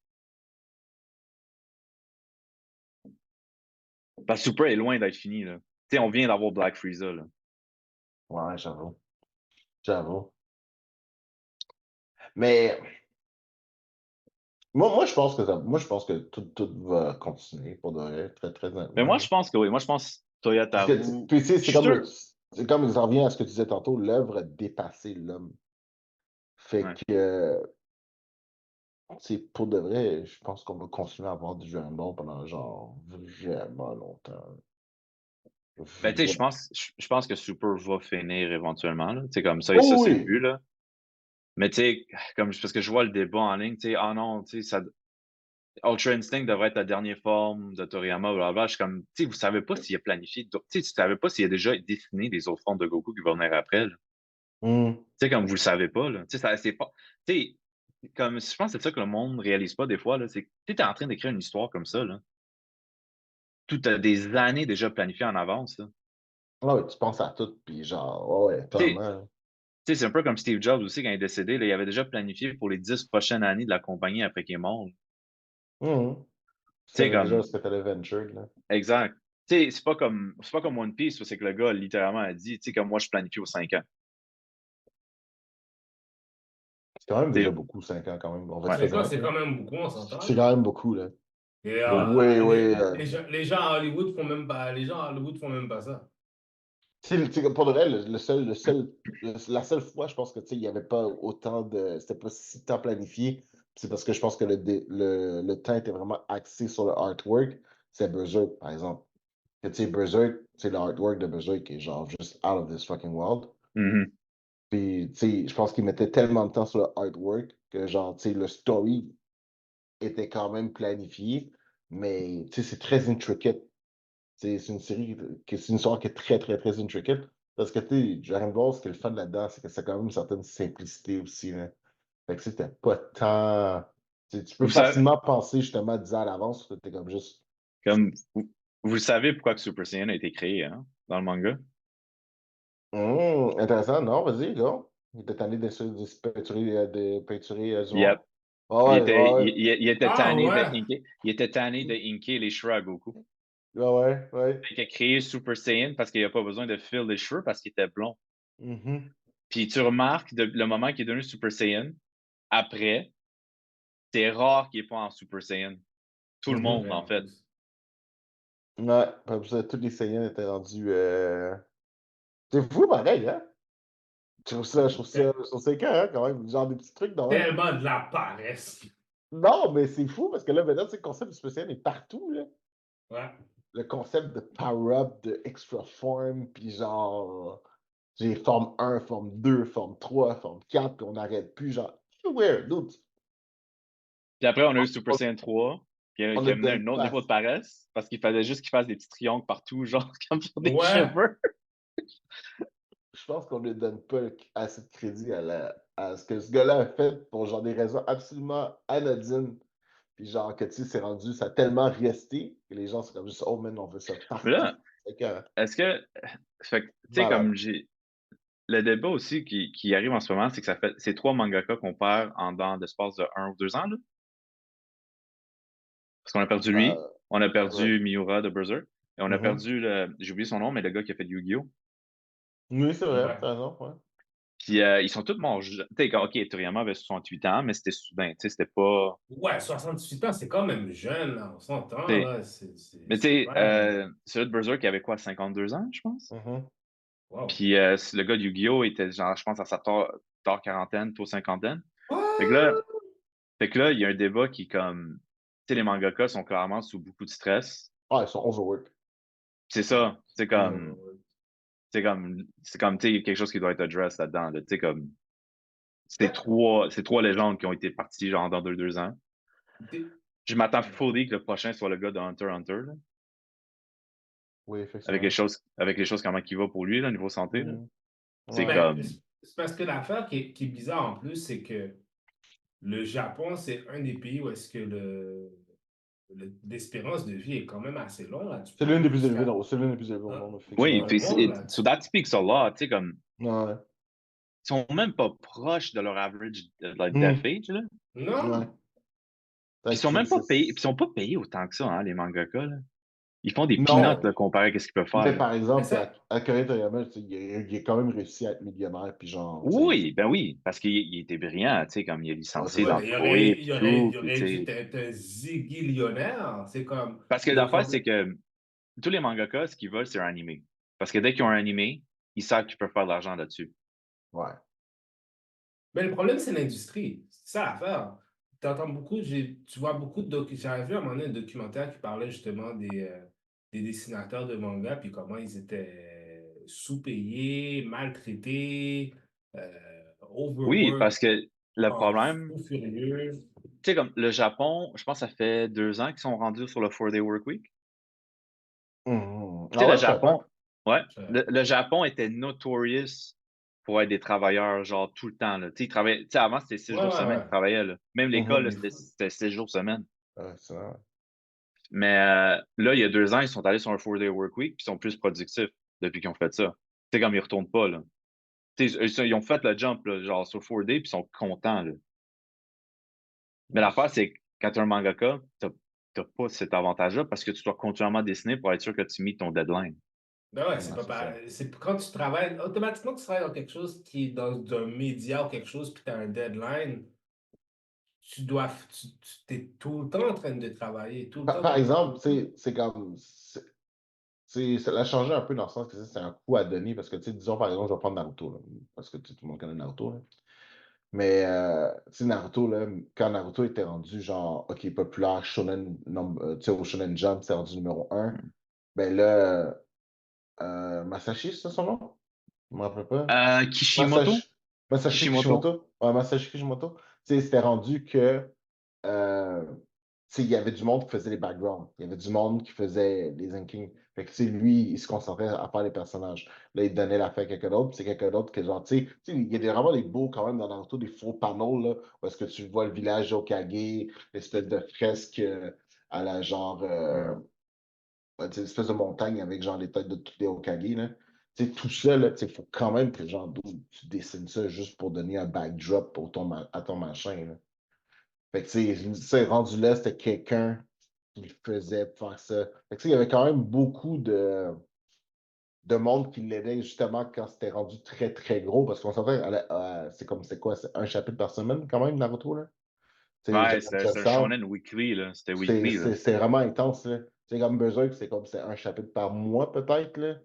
Parce que Super est loin d'être fini, là. Tu sais, on vient d'avoir Black Frieza, là. Ouais, j'avoue. J'avoue. Mais moi, je pense que moi, je pense que tout va continuer pour de vrai, très, très Mais honnêtement, moi, là. je pense que oui. Moi, je pense Parce que, Toyotaru. puis, tu sais, Je suis sûr. c'est comme, ça revient à ce que tu disais tantôt, l'œuvre a dépassé l'homme. Fait Ouais. que, tu sais, pour de vrai, je pense qu'on va continuer à avoir du Dragon Ball pendant, genre, vraiment longtemps. Ben, tu sais, Vraiment. je pense que Super va finir éventuellement, là. Tu sais, comme ça, et ça, Oh c'est le oui! but, là. Mais tu sais, comme, parce que je vois le débat en ligne, tu sais, ah non, tu sais, Ultra Instinct devrait être la dernière forme de Toriyama, blablabla. Je suis comme, tu sais, vous savez pas s'il a planifié, tu sais, tu savais pas s'il a déjà dessiné des autres formes de Goku qui vont venir après, là. Hmm. Tu sais, comme vous le savez pas, là. Tu sais, c'est pas, tu sais, comme, je pense que c'est ça que le monde réalise pas des fois, là. C'est que tu es en train d'écrire une histoire comme ça, là. Tout a des années déjà planifiées en avance, là. Ah oui, tu penses à tout, puis genre, ouais, ouais, Tu sais, clairement. tu sais, c'est un peu comme Steve Jobs aussi, quand il est décédé, là, il avait déjà planifié pour les 10 prochaines années de la compagnie après qu'il est mort. Tu Mhm. Tu sais, savais déjà comme, ce que t'allais venture, là. exact. Tu sais, c'est pas comme One Piece, où c'est que le gars, littéralement, a dit, tu sais, comme moi, je planifie aux 5 ans. C'est quand même Tu déjà sais, beaucoup, 5 ans, quand même. On va être ouais. C'est très quoi, honnête, c'est là. quand même beaucoup, on s'entend, C'est là. quand même beaucoup, là. Et, Oui, oui. les gens à Hollywood font même pas, les gens à Hollywood font même pas ça. Tu sais, pour de vrai, la seule fois, je pense que, tu sais, il n'y avait pas autant de. C'était pas si tant planifié. C'est parce que je pense que le temps était vraiment axé sur le artwork. C'est Berserk, par exemple. Que, tu sais, Berserk, c'est le artwork de Berserk qui est genre juste out of this fucking world. Mhm. Puis, tu sais, je pense qu'il mettait tellement de temps sur le artwork que, genre, tu sais, le story était quand même planifié, mais, tu sais, c'est très intricate. C'est une série, c'est une histoire qui est très, très, très intricate. Parce que, tu sais, Dragon Ball, ce qui est le fun là-dedans, c'est que c'est quand même une certaine simplicité aussi, là. Fait que, c'était pas tant. Tu peux Vous savez, facilement penser, justement, 10 ans à l'avance, que t'es comme juste. comme, vous savez pourquoi que Super Saiyan a été créé, hein, dans le manga? Intéressant, non, vas-y, go. Il était allé de peinturer du Yep. monde. Il Ouais, était, ouais, il était Ah tanné de ouais! inker, il était tanné de inker les cheveux à Goku. ouais. Il a créé Super Saiyan parce qu'il n'a pas besoin de filer les cheveux parce qu'il était blond. Mhm. Puis tu remarques, le moment qu'il est devenu Super Saiyan, après, c'est rare qu'il n'est pas en Super Saiyan. Tout le Mhm. monde, Ouais, en en fait. plus. Ouais, comme ça, tous les Saiyans étaient rendus. C'est fou, pareil, hein? Je trouve ça écœurant, quand même. Genre des petits trucs, quand même. Tellement de la paresse. Non, mais c'est fou parce que là, maintenant, tu sais, le concept du spécial est partout, là. Ouais. Le concept de power-up, de extra form, puis genre, j'ai forme 1, forme 2, forme 3, forme 4, puis on n'arrête plus, genre, weird, dude. Puis après, on a eu Super Saiyan 3, On qui a a mené à donné un autre niveau de paresse parce qu'il fallait juste qu'il fasse des petits triangles partout, genre comme sur des Ouais. cheveux. Je pense qu'on ne donne pas assez de crédit à ce que ce gars-là a fait pour genre des raisons absolument anodines. Puis genre que tu sais, c'est rendu, ça a tellement resté que les gens sont comme juste, oh man, on veut ça Mais partout. là, C'est que, est-ce que. Fait que, tu sais, malade. comme j'ai. Le débat aussi qui arrive en ce moment, c'est que ça fait. C'est 3 mangaka qu'on perd en dans l'espace de 1 ou 2 ans, là. Parce qu'on a perdu lui, Euh, on a ouais. perdu Miura de Berserk, et on a Mhm. perdu le. J'ai oublié son nom, mais le gars qui a fait Yu-Gi-Oh! Oui, c'est vrai, Ouais. t'as raison, ouais. Puis ils sont tous morts. Tu sais, OK, Toriyama avait 68 ans, mais c'était soudain. Tu sais, c'était pas. Ouais, 68 ans, c'est quand même jeune, là. On s'entend, Tu sais, là. mais tu C'est sais, pas. celui de Berserk, il avait quoi, 52 ans, je pense? Mhm. Wow. Puis le gars de Yu-Gi-Oh! Était genre, je pense, à sa tard quarantaine, tôt cinquantaine. Fait que là, What? fait que là, il y a un débat qui, comme, tu sais, les mangakas sont clairement sous beaucoup de stress. Ah, ils sont overwork. C'est ça. Euh, C'est comme, tu sais, quelque chose qui doit être addressed là-dedans. Là. Tu sais, comme, ouais. c'est trois légendes qui ont été parties, genre, dans 2 ans. Des- Je m'attends fully que le prochain soit le gars de Hunter x Hunter, là, Oui, effectivement. avec les choses comment il va pour lui, là, niveau santé, là. Mhm. C'est Ouais. Ben, comme, c'est parce que l'affaire qui est bizarre en plus, c'est que le Japon, c'est un des pays où est-ce que l'espérance de vie est quand même assez longue, là. Tu C'est peux l'une des vivre plus élevées, jusqu'à non, c'est l'une des plus élevées au monde, oui, effectivement. dans le puis monde, là. so that speaks a lot, tu sais, comme, Ouais. ils sont même pas proches de leur average like, death Mhm. age, là. Ouais. Non? Puis ils sont même pas payés, puis ils sont pas payés autant que ça, hein, les mangakas, là. Ils font des peanuts, Non, là, comparé à ce qu'ils peuvent faire, mais là. par Mais exemple, ça, à Akira Toriyama, tu sais, il a quand même réussi à être millionnaire, puis genre, tu sais, Oui, ben oui, parce qu'il était brillant, tu sais, comme il a ouais, licencié c'est ouais, dans ça. mais Toei, puis tout, il puis aurait tu dû sais. être un zigillionnaire. C'est comme Parce que le l'affaire, c'est problème. que tous les mangakas, ce qu'ils veulent, c'est un animé. Parce que dès qu'ils ont un animé, ils savent qu'ils peuvent faire de l'argent là-dessus. Ouais. Mais le problème, c'est l'industrie. C'est ça l'affaire. Tu entends beaucoup, tu vois beaucoup de j'avais vu à un moment donné un documentaire qui parlait justement des dessinateurs de manga, puis comment ils étaient sous-payés, maltraités, Oui, overworked, parce que le en problème, fou furieux. tu sais, comme le Japon, je pense que ça fait 2 ans qu'ils sont rendus sur le 4-day work week. Mhm. Tu Ah sais, le ouais, je savais pas. Japon, ouais, Je savais pas. le Japon était notorious pour être des travailleurs, genre, tout le temps, là. Tu sais, tu sais, avant, c'était six Ouais, jours ouais, semaine ouais. qu'ils travaillaient, là. Même l'école, Mhm. là, Des fous. c'était 6 jours semaine. Ouais, c'est vrai. Mais là, il y a 2 ans, ils sont allés sur un 4-day work week, puis ils sont plus productifs depuis qu'ils ont fait ça. Tu sais, comme ils retournent pas, là. Tu sais, ils ont fait le jump, là, genre, sur 4-day, puis ils sont contents, là. Mais l'affaire, Nice. c'est que quand tu es un mangaka, t'as pas cet avantage-là parce que tu dois continuellement dessiner pour être sûr que tu meets ton deadline. Ben ouais, c'est Ouais, pas c'est ça. pareil. C'est quand tu travailles, automatiquement, tu travailles dans quelque chose qui est dans un média ou quelque chose, puis tu as un deadline, tu es tout le temps en train de travailler, tout le temps, Par tout le temps, tout exemple, le tu temps. sais, c'est comme, ça l'a changé un peu dans le sens que c'est un coup à donner, parce que, tu sais, disons, par exemple, je vais prendre Naruto, là, parce que tout le monde connaît Naruto, là. Mais, tu sais, Naruto, là, quand Naruto était rendu, genre, OK, populaire, Shonen, tu sais, au Shonen Jump, c'est rendu numéro un. Ben là, Masashi, c'est ça son nom? Je me rappelle pas. Kishimoto? Masashi, Masashi Kishimoto? Kishimoto. Ouais, Masashi Kishimoto. Tu sais, c'était rendu que, euh, tu sais, il y avait du monde qui faisait les backgrounds. Il y avait du monde qui faisait les inking. Fait que, tu sais, lui, il se concentrait à faire les personnages. Là, il donnait l'affaire à quelqu'un d'autre, puis c'est quelqu'un d'autre que, genre, tu sais, il y a vraiment des beaux, quand même, dans Naruto, des faux panneaux, là, où est-ce que tu vois le village d'Okage, l'espèce de fresque à la genre, Hmm. ouais, tu sais, l'espèce de montagne avec, genre, les têtes de tous les Okage, là. Tu sais, tout ça, là, tu sais, faut quand même que, genre, tu dessines ça juste pour donner un backdrop pour à ton machin, là. Fait que, tu sais, rendu là, c'était quelqu'un qui le faisait pour faire ça. Fait que, tu sais, il y avait quand même beaucoup de monde qui l'aidaient justement quand c'était rendu très, très gros. Parce qu'on s'entend, c'est quoi? C'est un chapitre par semaine quand même, Naruto, là? Tu sais, Ouais, Jump c'était un Out, shonen weekly, là. C'était weekly, là. c'est vraiment intense, là. Tu sais, comme Berserk, c'est un chapitre par mois, peut-être, là.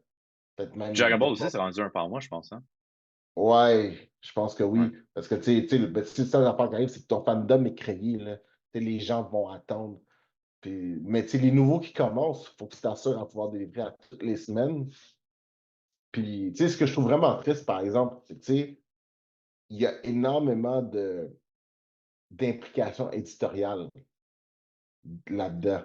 Peut-être même Dragon des Ball aussi, fois. c'est rendu un par mois, je pense, hein. Ouais, je pense que Ouais. oui. Parce que, c'est ça l'affaire qui arrive, c'est que ton fandom est créé, là. Tu sais, les gens vont attendre. Mais tu sais, les nouveaux qui commencent, il faut que tu t'assures à pouvoir délivrer à toutes les semaines. Puis, tu sais, ce que je trouve vraiment triste, par exemple, c'est que, tu sais, il y a énormément d'implications éditoriales là-dedans.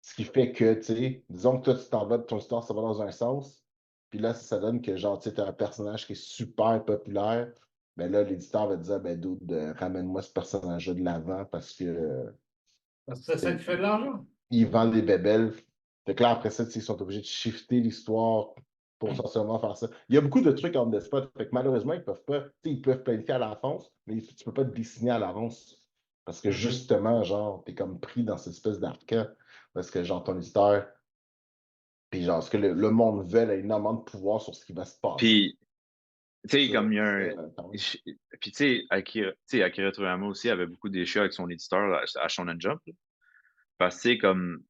Ce qui fait que, tu sais, disons que toi, tu t'en vas, ton histoire, ça va dans un sens. Puis là, ça donne que, genre, tu sais, t'as un personnage qui est super populaire. Ben là, l'éditeur va te dire, ben, dude, ramène-moi ce personnage-là de l'avant parce que Parce que c'est ça qui fait de l'argent. ils vendent des bébelles. Fait que là, après ça, tu sais, ils sont obligés de shifter l'histoire pour essentiellement faire ça. Il y a beaucoup de trucs en the spot. Fait que malheureusement, ils peuvent pas, tu sais, ils peuvent planifier à l'avance, mais tu peux pas te dessiner à l'avance. Parce que justement, genre, t'es comme pris dans cette espèce d'arcan. Parce que, genre, ton éditeur, puis genre, ce que le monde veut a énormément de pouvoir sur ce qui va se passer. Puis, tu sais, Ça, comme il y a ça, un. quand même. Puis, Akira Toriyama aussi avait beaucoup d'échec avec son éditeur à Shonen Jump, là. Parce que, tu sais, comme.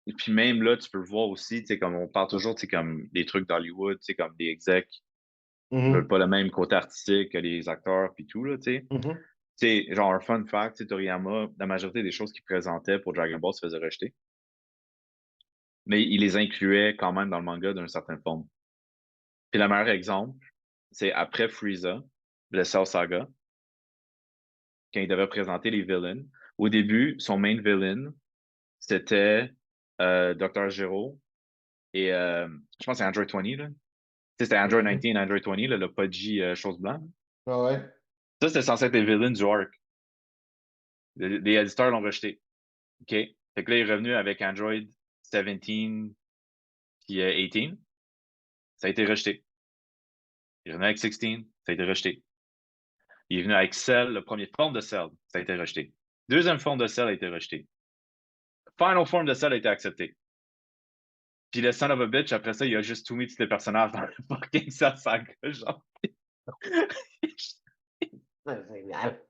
Et puis même là, tu peux voir aussi, tu sais, comme on parle toujours, tu sais, comme des trucs d'Hollywood, tu sais, comme des execs veulent Mhm, pas le même côté artistique que les acteurs, puis tout, là, tu sais. mhm. Tu sais, genre, un fun fact, tu sais, Toriyama, la majorité des choses qu'il présentait pour Dragon Ball se faisait rejeter, mais il les incluait quand même dans le manga d'une certaine forme. Puis le meilleur exemple, c'est après Frieza, le Cell Saga, quand il devait présenter les villains. Au début, son main villain, c'était Dr. Gero et je pense que c'est Android 20, là. Tu sais, c'était Android Mhm. 19, Android 20, là, le Pudgy chose blanc. Ah ouais. Ça, c'était censé être les villains du arc. Les éditeurs l'ont rejeté. OK? Fait que là, il est revenu avec Android 17 puis 18. Ça a été rejeté. Il est revenu avec 16. Ça a été rejeté. Il est venu avec Cell, le premier forme de Cell. Ça a été rejeté. Deuxième forme de Cell a été rejeté. Final form de Cell a été accepté. Puis le son of a bitch, après ça, il a juste tout mis tous les personnages dans le fucking Cell Saga, genre. C'est génial.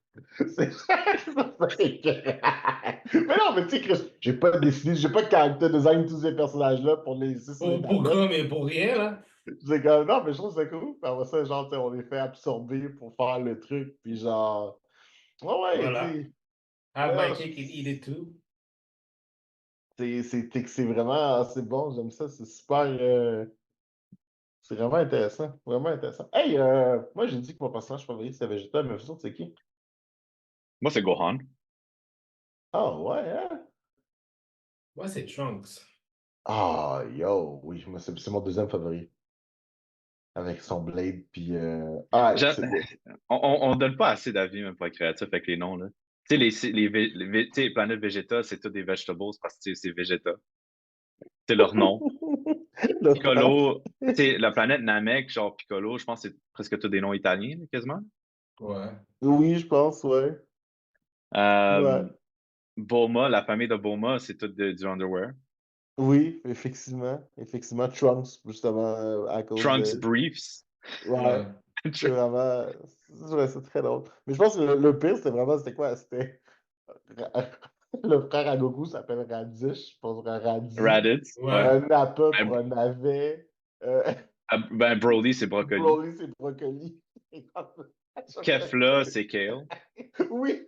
Mais non, mais tu sais, Chris, j'ai pas décidé, j'ai pas character design tous ces personnages-là pour les laisser sur les Pour tablettes. quoi, mais pour rien, là. C'est comme, non, mais je trouve ça cool. Puis après ça, genre, tu sais, on les fait absorber pour faire le truc. Puis genre, ouais, tu Voilà. sais, Have ouais, my cake and eat it too. c'est vraiment, c'est bon, j'aime ça, c'est super, c'est vraiment intéressant, vraiment intéressant. Hey, moi j'ai dit que mon personnage favori c'était Vegeta, mais vous autres, c'est qui? Moi, c'est Gohan. Ah ouais, hein? Moi, c'est Trunks. Ah, yo, oui, moi, c'est mon deuxième favori. Avec son Blade, puis... Ah, J'a- c'est... on donne pas assez d'avis, même pour être créatif avec les noms, là. Tu sais, tu sais, planète Vegeta, c'est tous des vegetables parce que tu sais, c'est Vegeta. C'est leur nom. Le frère. Piccolo, tu sais, la planète Namek, genre Piccolo, je pense que c'est presque tous des noms italiens, là, quasiment. Ouais. Oui, je pense, ouais. Ouais. Euh, Bulma, la famille de Bulma, c'est tout du underwear. Oui, effectivement. Effectivement, Trunks, justement, à cause Trunks de... Briefs. Ouais, Ouais. c'est vraiment... Ouais, c'est très drôle. Mais je pense que le pire, c'était vraiment... C'était quoi? C'était... Le frère à Goku s'appelle Radish, je pense, Radis. Raditz, ouais. Ouais. Nappa Ben, pour un navet. Euh, ben, Broly, c'est brocoli. Broly, c'est brocoli. Kefla, c'est kale. Oui,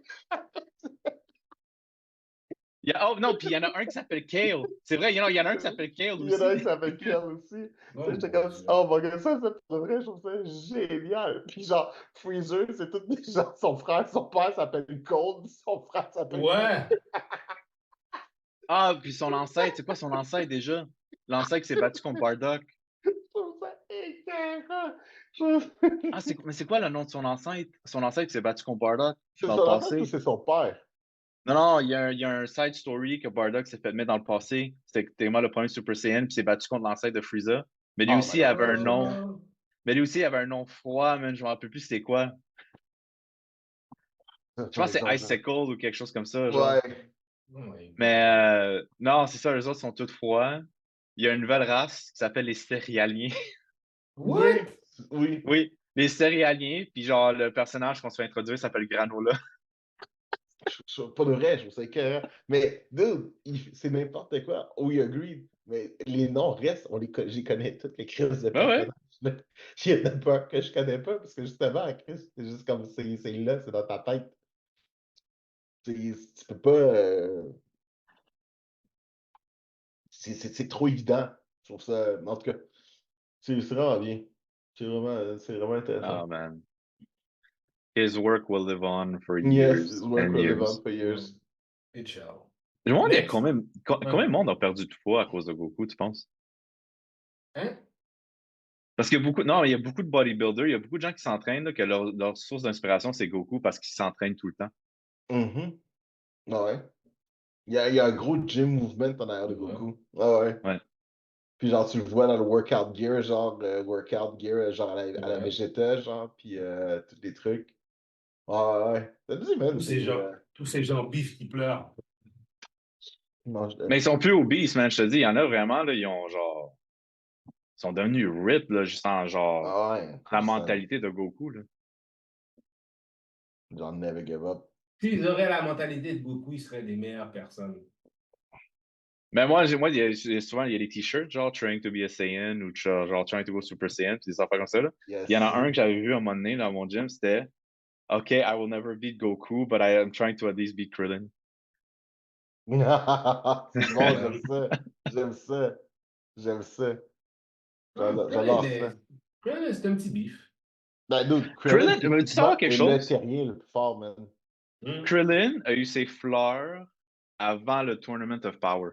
Oh non, puis il y en a un qui s'appelle Kale. C'est vrai, il y en a un qui s'appelle Kale il y en a un qui aussi. s'appelle Kel aussi. Tu Oh sais, j'étais mon comme, Dieu. oh mon gars, ça pour vrai, je trouve ça génial. Puis genre, Freezer, c'est tout des gens, son frère, son père s'appelle Cold, son frère s'appelle Freezer. Ouais. Ah, puis son ancêtre, c'est quoi son ancêtre déjà? L'ancêtre qui s'est battu contre Bardock. Je trouve ça écœurant. Mais c'est quoi le nom de son ancêtre? Son ancêtre qui s'est battu contre Bardock C'est dans le son enfant ou passé. c'est son père? Non, non, il y a un side story que Bardock s'est fait mettre dans le passé. C'était tellement le premier Super Saiyan, puis s'est battu contre l'ancêtre de Frieza. Mais lui Oh my aussi god, avait un c'est ça. nom. Oh. Mais lui aussi avait un nom froid, man. Je me rappelle plus c'était quoi. Je pense que c'est Icicle ou quelque chose comme ça, genre. Ouais. Ouais. Mais non, c'est ça, eux autres sont tous froids. Il y a une nouvelle race qui s'appelle les céréaliens. Oui. What? Oui. Oui, les céréaliens, puis genre le personnage qu'on se fait introduire s'appelle Granola. Pas de vrai, je trouve ça écœurant. Mais, dude, c'est n'importe quoi. We agree. Mais les noms restent, j'y connais toutes les crises de Ouais, ouais. personnages. Il y en a pas que je connais pas, parce que justement, Chris, c'est juste comme c'est là, c'est dans ta tête. Tu peux pas. C'est trop évident. Je trouve ça. En tout cas, c'est vraiment bien. C'est vraiment intéressant. Oh man. His work will live on for Yes, years it's work and will live years. on for years. It shall. Je me demande, il y a Next. combien de monde a perdu de poids à cause de Goku, tu penses? Hein? Parce qu'il y a beaucoup, non, il y a beaucoup de bodybuilders, il y a beaucoup de gens qui s'entraînent, là, que leur source d'inspiration, c'est Goku parce qu'ils s'entraînent tout le temps. Mhm. Ah ouais. Il y a un gros gym movement en arrière de Ouais. Goku. Ah ouais. Ouais. Puis genre, tu le vois dans le workout gear, genre workout gear, genre à la Ouais. Vegeta, genre, puis tous les trucs. Ah ouais. T'as dit, man, Tous ces gens bifs qui pleurent. ils mangent de. Mais ils sont plus obèses, man, je te dis, il y en a vraiment, là, ils ont genre, ils sont devenus rip, là, juste en genre, Ah ouais, la 100%. mentalité de Goku, là. Genre, never give up. S'ils auraient la mentalité de Goku, ils seraient des meilleures personnes. Mais moi, souvent, il y a des t-shirts, genre, trying to be a Saiyan ou genre, trying to go Super Saiyan, puis des affaires comme ça, là. Il y en a Yes. un que j'avais vu à un moment donné dans mon gym, c'était OK, I will never beat Goku, but I am trying to at least beat Krillin. C'est bon, Ouais. j'aime ça. J'aime ça. J'aime ça. Krillin, J'adore ça. Krillin, c'est un petit bif. Ben, dude, Krillin, Krillin, veux-tu techniquement, savoir quelque est le chose? terrien le plus fort, man. Krillin a eu ses fleurs avant le Tournament of Power.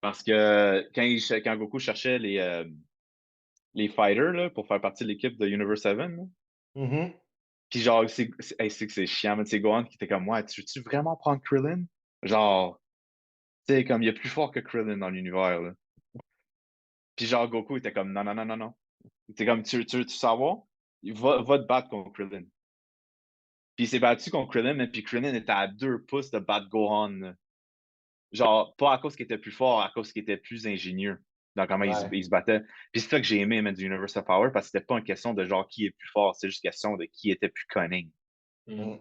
Parce que quand Goku cherchait les fighters là, pour faire partie de l'équipe de Universe 7, là, Mhm. puis genre, c'est que c'est chiant, mais c'est Gohan qui était comme, ouais, tu veux-tu vraiment prendre Krillin? Genre, tu sais, comme il est plus fort que Krillin dans l'univers, là. Puis genre, Goku était comme, non, non, non, non, non. C'est comme, tu veux savoir? Va te battre contre Krillin. Puis il s'est battu contre Krillin, mais puis Krillin était à 2 pouces de battre Gohan, là. Genre, pas à cause qu'il était plus fort, à cause qu'il était plus ingénieux dans comment Ouais. il se battait. Puis c'est ça que j'ai aimé, man, du Universe of Power, parce que c'était pas une question de genre qui est plus fort, c'est juste une question de qui était plus cunning. Mm.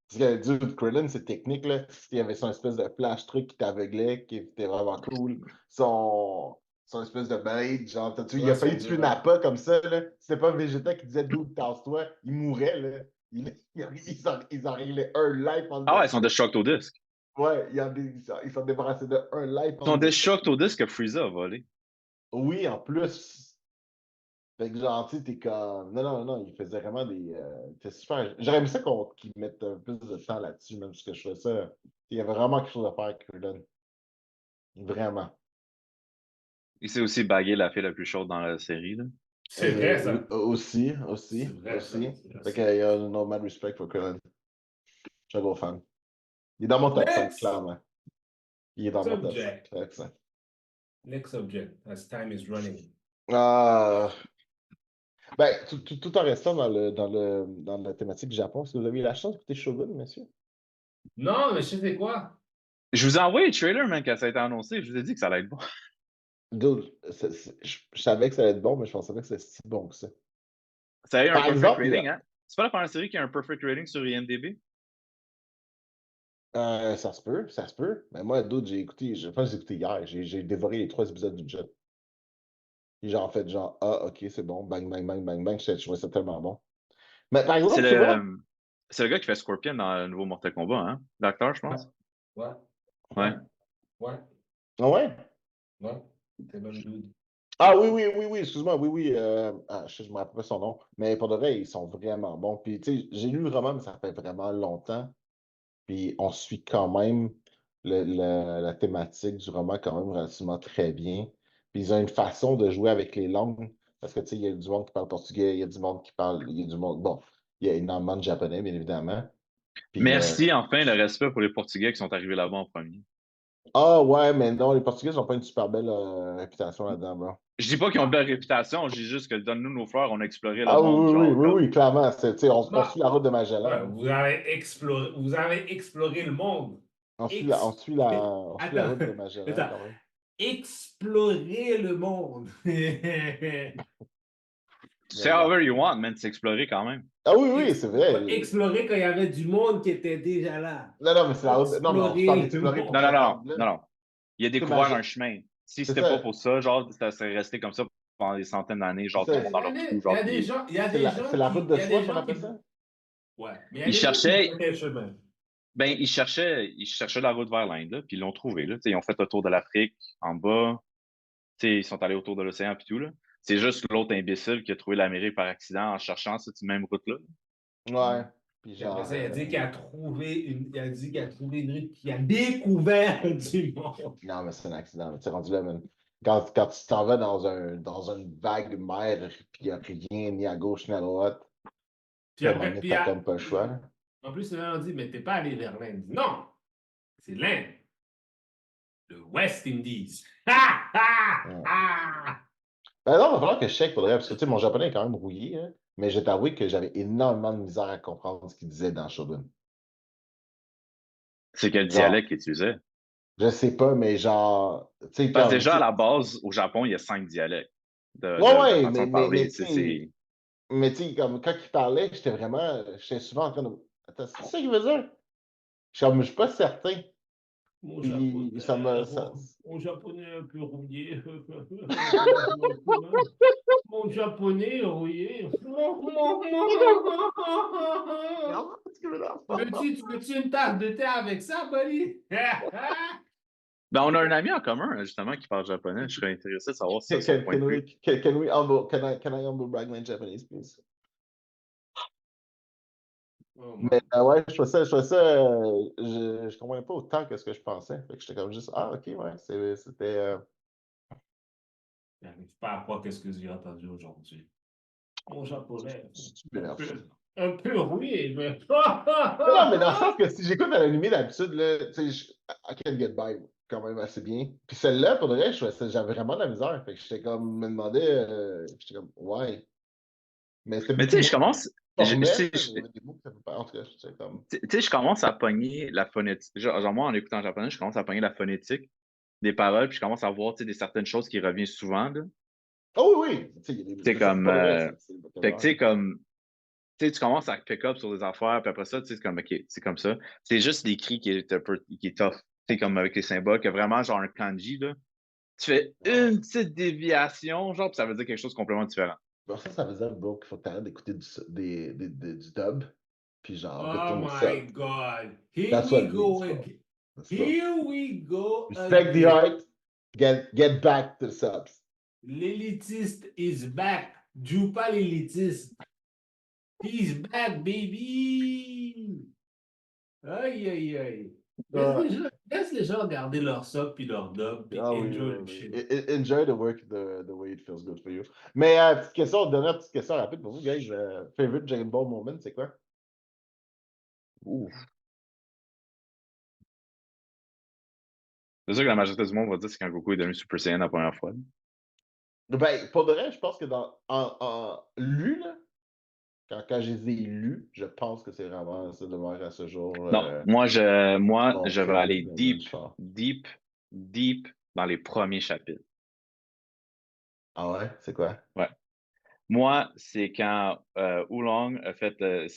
Parce que, dude, Krillin, c'est technique, là. Il y avait son espèce de flash truc qui t'aveuglait, qui était vraiment cool. Son espèce de blade, genre, il Ouais, a failli son tuer dieu. Nappa comme ça, là. C'était pas Vegeta qui disait, dude, tasse-toi. Il mourait, là. Ils en réglaient un life en Ah ouais, ils dessus. sont destruct au disque. Ouais, ils s'en débarrassaient de un life Ils en sont dessus. destruct au disque que Frieza a volé. Oui, en plus. Fait que genre, tu sais, t'es comme. Non, non, non, il faisait vraiment des. C'était super. J'aurais aimé ça qu'ils mettent un peu de temps là-dessus, même parce que je fais ça. Il y avait vraiment quelque chose à faire avec Krillin. Vraiment. Il s'est aussi bagué la fille la plus chaude dans la série, là. C'est vrai, ça. Aussi, C'est aussi, vrai, ça. aussi. C'est vrai, Fait ça. qu'il y a no mad respect pour Krillin. Je suis un gros fan. Il est dans mon top 5, Next clairement. Il est dans mon top 5, subject. clairement. Next subject, as time is running. Ah. Ben, tout en restant dans la thématique du Japon, est-ce que vous avez eu la chance d'écouter Shogun, monsieur? Non, mais je sais quoi? Je vous ai envoyé le trailer, man, quand ça a été annoncé. Je vous ai dit que ça allait être bon. Dude, je savais que ça allait être bon, mais je pensais pas que c'était si bon que ça. Ça a eu un Par perfect exemple, rating, hein? C'est pas la première série qui a un perfect rating sur IMDb? ça se peut, ça se peut. Mais moi, d'autres, je pense que j'ai écouté hier. J'ai dévoré les 3 épisodes du Jet. Et j'ai en fait, genre, ah, ok, c'est bon, bang, bang, bang, bang, bang. Je trouvais ça tellement bon. Mais par C'est exemple, c'est vraiment. le gars qui fait Scorpion dans le nouveau Mortal Kombat, hein? L'acteur, je Ouais, pense. ouais, ouais, Ouais. ouais, Ah ouais? ouais. C'est bon dude. Ah oui, oui, oui, oui, excuse-moi, oui, oui. Je me rappelle pas son nom. Mais pour de vrai, ils sont vraiment bons. Puis, tu sais, j'ai lu le roman, mais ça fait vraiment longtemps. Puis, on suit quand même la thématique du roman quand même relativement très bien. Puis, ils ont une façon de jouer avec les langues. Parce que, tu sais, il y a du monde qui parle portugais, il y a du monde qui parle. Il y a du monde. Bon, il y a énormément de japonais, bien évidemment. Puis, Merci, enfin, le respect pour les Portugais qui sont arrivés là-bas en premier. Ah ouais, mais non, les Portugais n'ont pas une super belle réputation là-dedans, bro. Je dis pas qu'ils ont une belle réputation, je dis juste que donne-nous nos fleurs, on a exploré le Ah oui, monde, oui, oui, genre oui, comme. oui, clairement. On Bah, suit la route de ouais, Magellan. vous avez exploré le monde. On Ex- suit on suit la Attends, route de Magellan attends. quand même. Explorer le monde. Say Mais non. however you want, man, c'est exploré quand même. Ah oui, oui, c'est vrai. Explorer quand il y avait du monde qui était déjà là. Non, non, mais c'est la route. Non, mais on se parle Explorer le d'explorer pour Non, monde. non, se non, rendre là. non, non. Il a C'est découvert un chemin. Si C'est c'était pas ça. pour ça, genre, ça serait resté comme ça pendant des centaines d'années, C'est genre, tout le ça. monde dans leur trou, Il y genre, a des puis gens, il y a C'est des gens la route qui, de il y a des choix qu'on gens qui, appelle ça? ouais, mais il y a ils des gens qui cherchaient, bloquaient le chemin. ben, ils cherchaient la route vers l'Inde, là, puis ils l'ont trouvé, là. Tu sais, ils ont fait le tour de l'Afrique, en bas, tu sais, ils sont allés autour de l'océan, puis tout, là. C'est juste l'autre imbécile qui a trouvé l'Amérique par accident en cherchant cette même route-là. Ouais. Puis Puis après genre. ça, il a dit il a dit qu'il a trouvé une rue, puis il a découvert du monde. Non, mais c'est un accident. Tu sais, rendu là, man. Quand tu t'en vas dans une vague mer, puis il n'y a rien ni à gauche ni à droite, Puis puis à un moment après, donné, t'as comme pas le choix, là. en plus, les gens ont dit, mais t'es pas allé vers l'Inde. Non, c'est l'Inde. Le West Indies. Ha, ha, Ouais. ha! Ben non, il va falloir que je check pour le vrai, parce que tu sais, mon japonais est quand même rouillé, hein, mais je vais t'avouer que j'avais énormément de misère à comprendre ce qu'il disait dans Shogun. C'est quel Genre, dialecte qu'ils utilisaient? je sais pas, mais genre, tu sais, Parce que comme, tu déjà, à sais, la base, au Japon, il y a 5 dialectes ouais, de ouais, façon de parler. tu sais, comme quand il parlait, j'étais souvent en train de, attends, c'est ça qu'il veut dire? Je suis pas certain. Mon Puis japonais, mon japonais un peu rouillé. Mon japonais rouillé. Veux-tu une tasse de thé avec ça, buddy? Ben, on a un ami en commun, justement, qui parle japonais. Je serais intéressé de savoir son point de vue. Can I humble brag my Japanese, please? Oh Mais my ouais, je trouvais ça, je comprenais pas autant que ce que je pensais. Fait que j'étais comme juste, ah, ok, ouais, c'était. J'arrive pas à croire qu'est-ce que j'ai entendu aujourd'hui. Mon japonais, Tu m'énerves. un peu rouillé, mais. Non, non, mais dans le sens que si j'écoute à l'animé d'habitude, là, tu sais, I can get by quand même assez bien. Puis celle-là, pour le reste, j'avais vraiment de la misère. Fait que j'étais comme, me demandais, j'étais comme, ouais. Mais c'était Mais tu beaucoup sais, moins formel, mais il y avait des mots que ça peut pas. En tout cas, j'étais comme. tu sais, je commence à pogner la phonétique. Genre, moi, en écoutant en japonais, je commence à pogner la phonétique des paroles, puis je commence à voir, tu sais, des certaines choses qui reviennent souvent, là. Oh oui, oui! Tu sais, il y a des. C'est Mais ça, comme, pour le reste, c'est le fait que, tu vocabulaire. sais, comme, tu sais, tu commences à pick up sur des affaires, puis après ça, tu sais, c'est comme, OK, c'est comme ça. C'est juste l'écrit qui est un peu, qui est tough. Tu sais, comme avec les symboles, que vraiment, genre un kanji, là. Tu fais Ouais. une petite déviation, genre, puis ça veut dire quelque chose de complètement différent. Bon, ça veut dire, bro, qu'il faut que t'arrêtes d'écouter du dub, puis genre, Oh retourne au my sub. God. Here That's what we it go means, bro. again. Let's go. Here we go Respect the again. art, get back to the subs. L'élitiste is back. Joue pas l'élitiste. He's back, baby. Aïe, aïe, aïe. Laisse les gens regarder leur sub puis leur dub puis Ah oui, enjoy oui, le oui. shit. Enjoy the work the way it feels good for you. Mais dernière petite question rapide pour vous, guys. Favorite Dragon Ball moment, c'est quoi? Ouf. C'est sûr que la majorité du monde va dire que c'est quand Goku est devenu Super Saiyan la première fois. Ben, pour de vrai, je pense que en lu, là, quand je les ai lus, je pense que c'est vraiment ça demeure à ce jour Non, moi, mon je vais favorite aller moment, deep, je pense. deep, deep dans les premiers chapitres. Ah ouais? C'est quoi? Ouais. Moi, c'est quand Oolong a fait,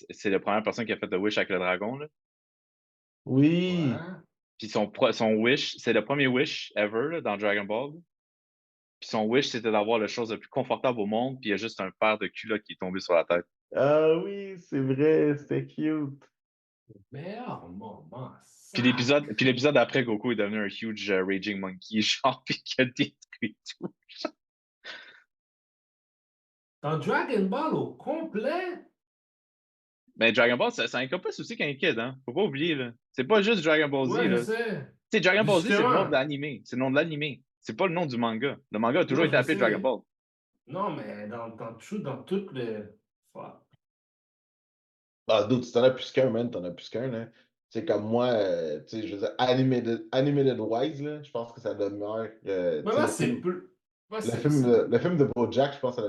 c'est la première personne qui a fait le Wish avec le dragon, là. Oui! Quoi? Puis son Wish, c'est le premier Wish ever là, dans Dragon Ball. Puis son Wish, c'était d'avoir la chose la plus confortable au monde, puis il y a juste un paire de culottes qui est tombé sur la tête. Ah oui, c'est vrai, c'était cute. Meilleur moment, Puis ça. l'épisode d'après, Goku est devenu un huge Raging Monkey, genre, puis qui a détruit tout. Dans Dragon Ball au complet. Mais Dragon Ball, ça encompasse aussi qu'un kid, hein. Faut pas oublier, là. C'est pas juste Dragon Ball Z, Ouais, je là. Tu sais. sais, Dragon Ball Z, c'est le nom de Justement. l'animé. C'est le nom de l'animé. C'est pas le nom du manga. Le manga a toujours Non, été je appelé Dragon sais. Ball. Non, mais dans tout le. Fuck. Ah, d'autres, t'en as plus qu'un, man, t'en as plus qu'un, là. C'est comme moi, tu sais, je veux dire, animated wise, là, je pense que ça demeure, Mais tu sais, moi, c'est plus. Moi, le film de BoJack, je pense que ça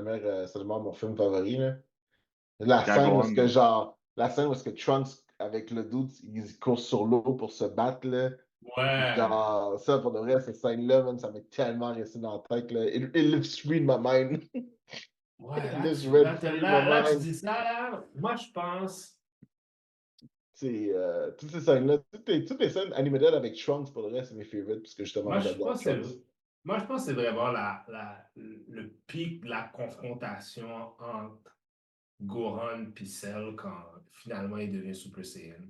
demeure mon film favori, là. La Quand scène où est-ce que, Gohan. genre, la scène où est-ce que Trunks, avec le doute, ils courent sur l'eau pour se battre, là. Ouais. Genre, ça, pour de vrai, cette scène-là, man, ça m'est tellement resté dans la tête, là. It lives read my mind. Ouais, It là, lives read my là, tu mind. dis ça, là. Moi, je pense. C'est toutes ces scènes-là, toutes les scènes animated avec Trunks, pour le reste, c'est mes favorites, parce que justement, Moi, je j'adore pense que Trunks. moi, je pense que c'est vraiment le pic de la confrontation entre Gohan et Cell quand finalement il devient Super Saiyan.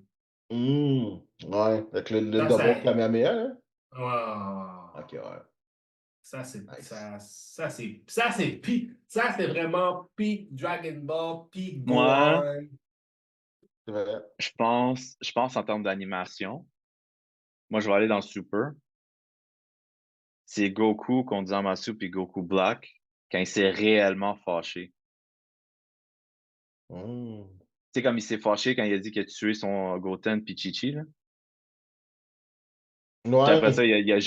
Ouais, avec le Ça, ça, double Kamehameha, là. Ok, oh, ouais. Nice. ça, c'est vraiment peak Dragon Ball, peak Moi, Gohan. C'est vrai. je pense en termes d'animation. Moi, je vais aller dans le Super. C'est Goku contre Zamasu puis Goku Black quand il s'est réellement fâché. Mm. Tu sais, comme il s'est fâché quand il a dit qu'il a tué son Goten puis Chi-Chi, là. Puis après ça, Ouais, il a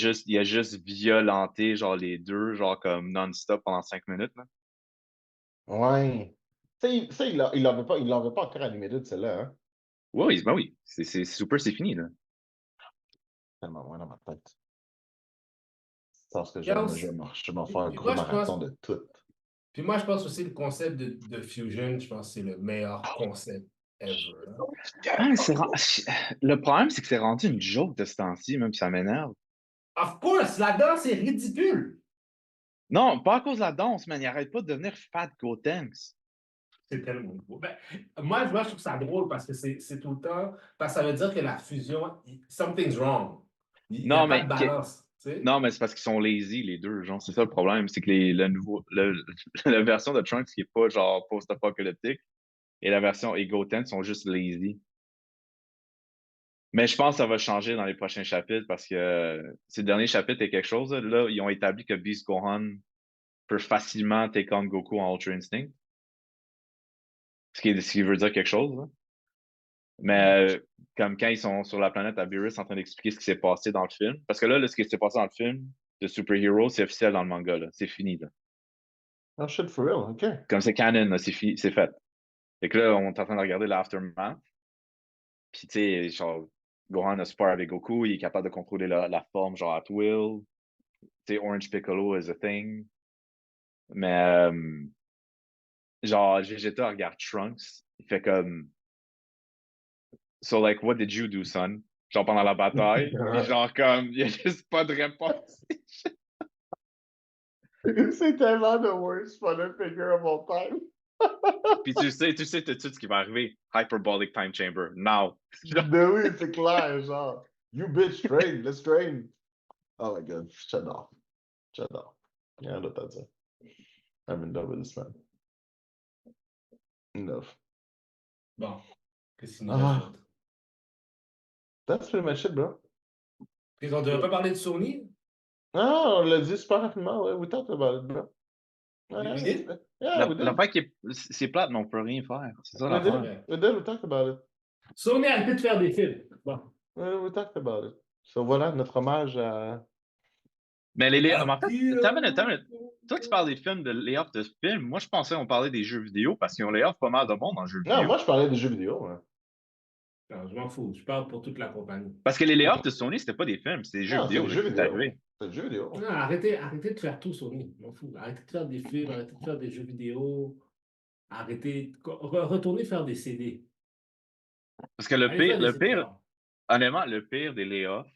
juste violenté, genre, les deux, genre, comme non-stop pendant 5 minutes, là. ouais. Ça, il l'avait pas encore animé de celle-là, hein. Oui, ben oui. Super, c'est fini, là. Tellement loin dans ma tête. Je pense que Il y a aussi- je vais m'en faire un puis gros marathon de tout. moi, je pense aussi le concept de Fusion, je pense que c'est le meilleur concept ever, là. Ah, le problème, c'est que c'est rendu une joke de ce temps-ci, même, puis ça m'énerve. Of course, la danse est ridicule. Non, pas à cause de la danse, man. Il arrête pas de devenir Fat Gotenks. C'est tellement beau. Ben, moi, je trouve ça drôle parce que c'est tout le temps. Parce que ça veut dire que la fusion, something's wrong. Il n'y a Non, pas de mais balance. Tu sais? Non, mais c'est parce qu'ils sont lazy, les deux. Genre, c'est ça le problème. C'est que la version de Trunks qui est pas genre post-apocalyptique et la version Ego Ten sont juste lazy. Mais je pense que ça va changer dans les prochains chapitres parce que ces derniers chapitres est quelque chose. Là, ils ont établi que Beast Gohan peut facilement take on Goku en Ultra Instinct. Ce qui veut dire quelque chose, là. Mais comme quand ils sont sur la planète Abyros en train d'expliquer ce qui s'est passé dans le film. Parce que là, ce qui s'est passé dans le film de Super Hero, c'est officiel dans le manga, là. C'est fini, là. Oh shit, for real, ok. Comme c'est canon, là, c'est fait. Fait que là, on est en train de regarder l'aftermath. Puis, tu sais, genre, Gohan a spar avec Goku, il est capable de contrôler la forme, genre, at will. Tu sais, Orange Piccolo is a thing. Mais, genre, Vegeta regarde Trunks. Il fait comme, So, like, what did you do, son? Genre, pendant la bataille. Puis, genre, comme, il n'y a juste pas de réponse. C'est tellement the worst father figure of all time. Puis, tu sais tout de suite ce qui va arriver. Hyperbolic Time Chamber. Now. Genre, Ben oui, c'est clair, genre. You bitch, train, let's train. Oh my god, j'adore. J'adore. Il y a rien d'autre à dire. I'm in love with this man. In love. Bon, qu'est-ce qu'il nous reste Ah, d'autre? that's pretty much it, bro. Puis on ne devrait pas parler de Sony? Ah, on l'a dit super rapidement, ouais. We talked about it, bro. We Ouais, did? yeah, we did. l'affaire qui est, c'est plate, mais on peut rien faire. C'est ça We C'est l'affaire. did. vrai. We did. We talked about it. Sony a arrêté de faire des films. Bon. We talked about it. So voilà, notre hommage à. Mais mais en fait, Akira. t'as une minute. Toi, tu parles des films de layoff de films. Moi, je pensais qu'on parlait des jeux vidéo parce qu'ils ont layoff pas mal de monde en jeux Non, vidéo. moi, je parlais des jeux vidéo. Hein. Non, je m'en fous. Je parle pour toute la compagnie. Parce que les layoffs de Sony, c'était pas des films, c'était des jeux Non, c'est vidéo des là, jeux qui est vidéo. arrivé. C'est des jeux vidéo. Non, arrêtez de faire tout, Sony. Je m'en fous. Arrêtez de faire des films, arrêtez de faire des jeux vidéo. Arrêtez. Retournez faire des CD. Parce que le Allez pire, faire des le CD. pire, honnêtement, le pire des layoffs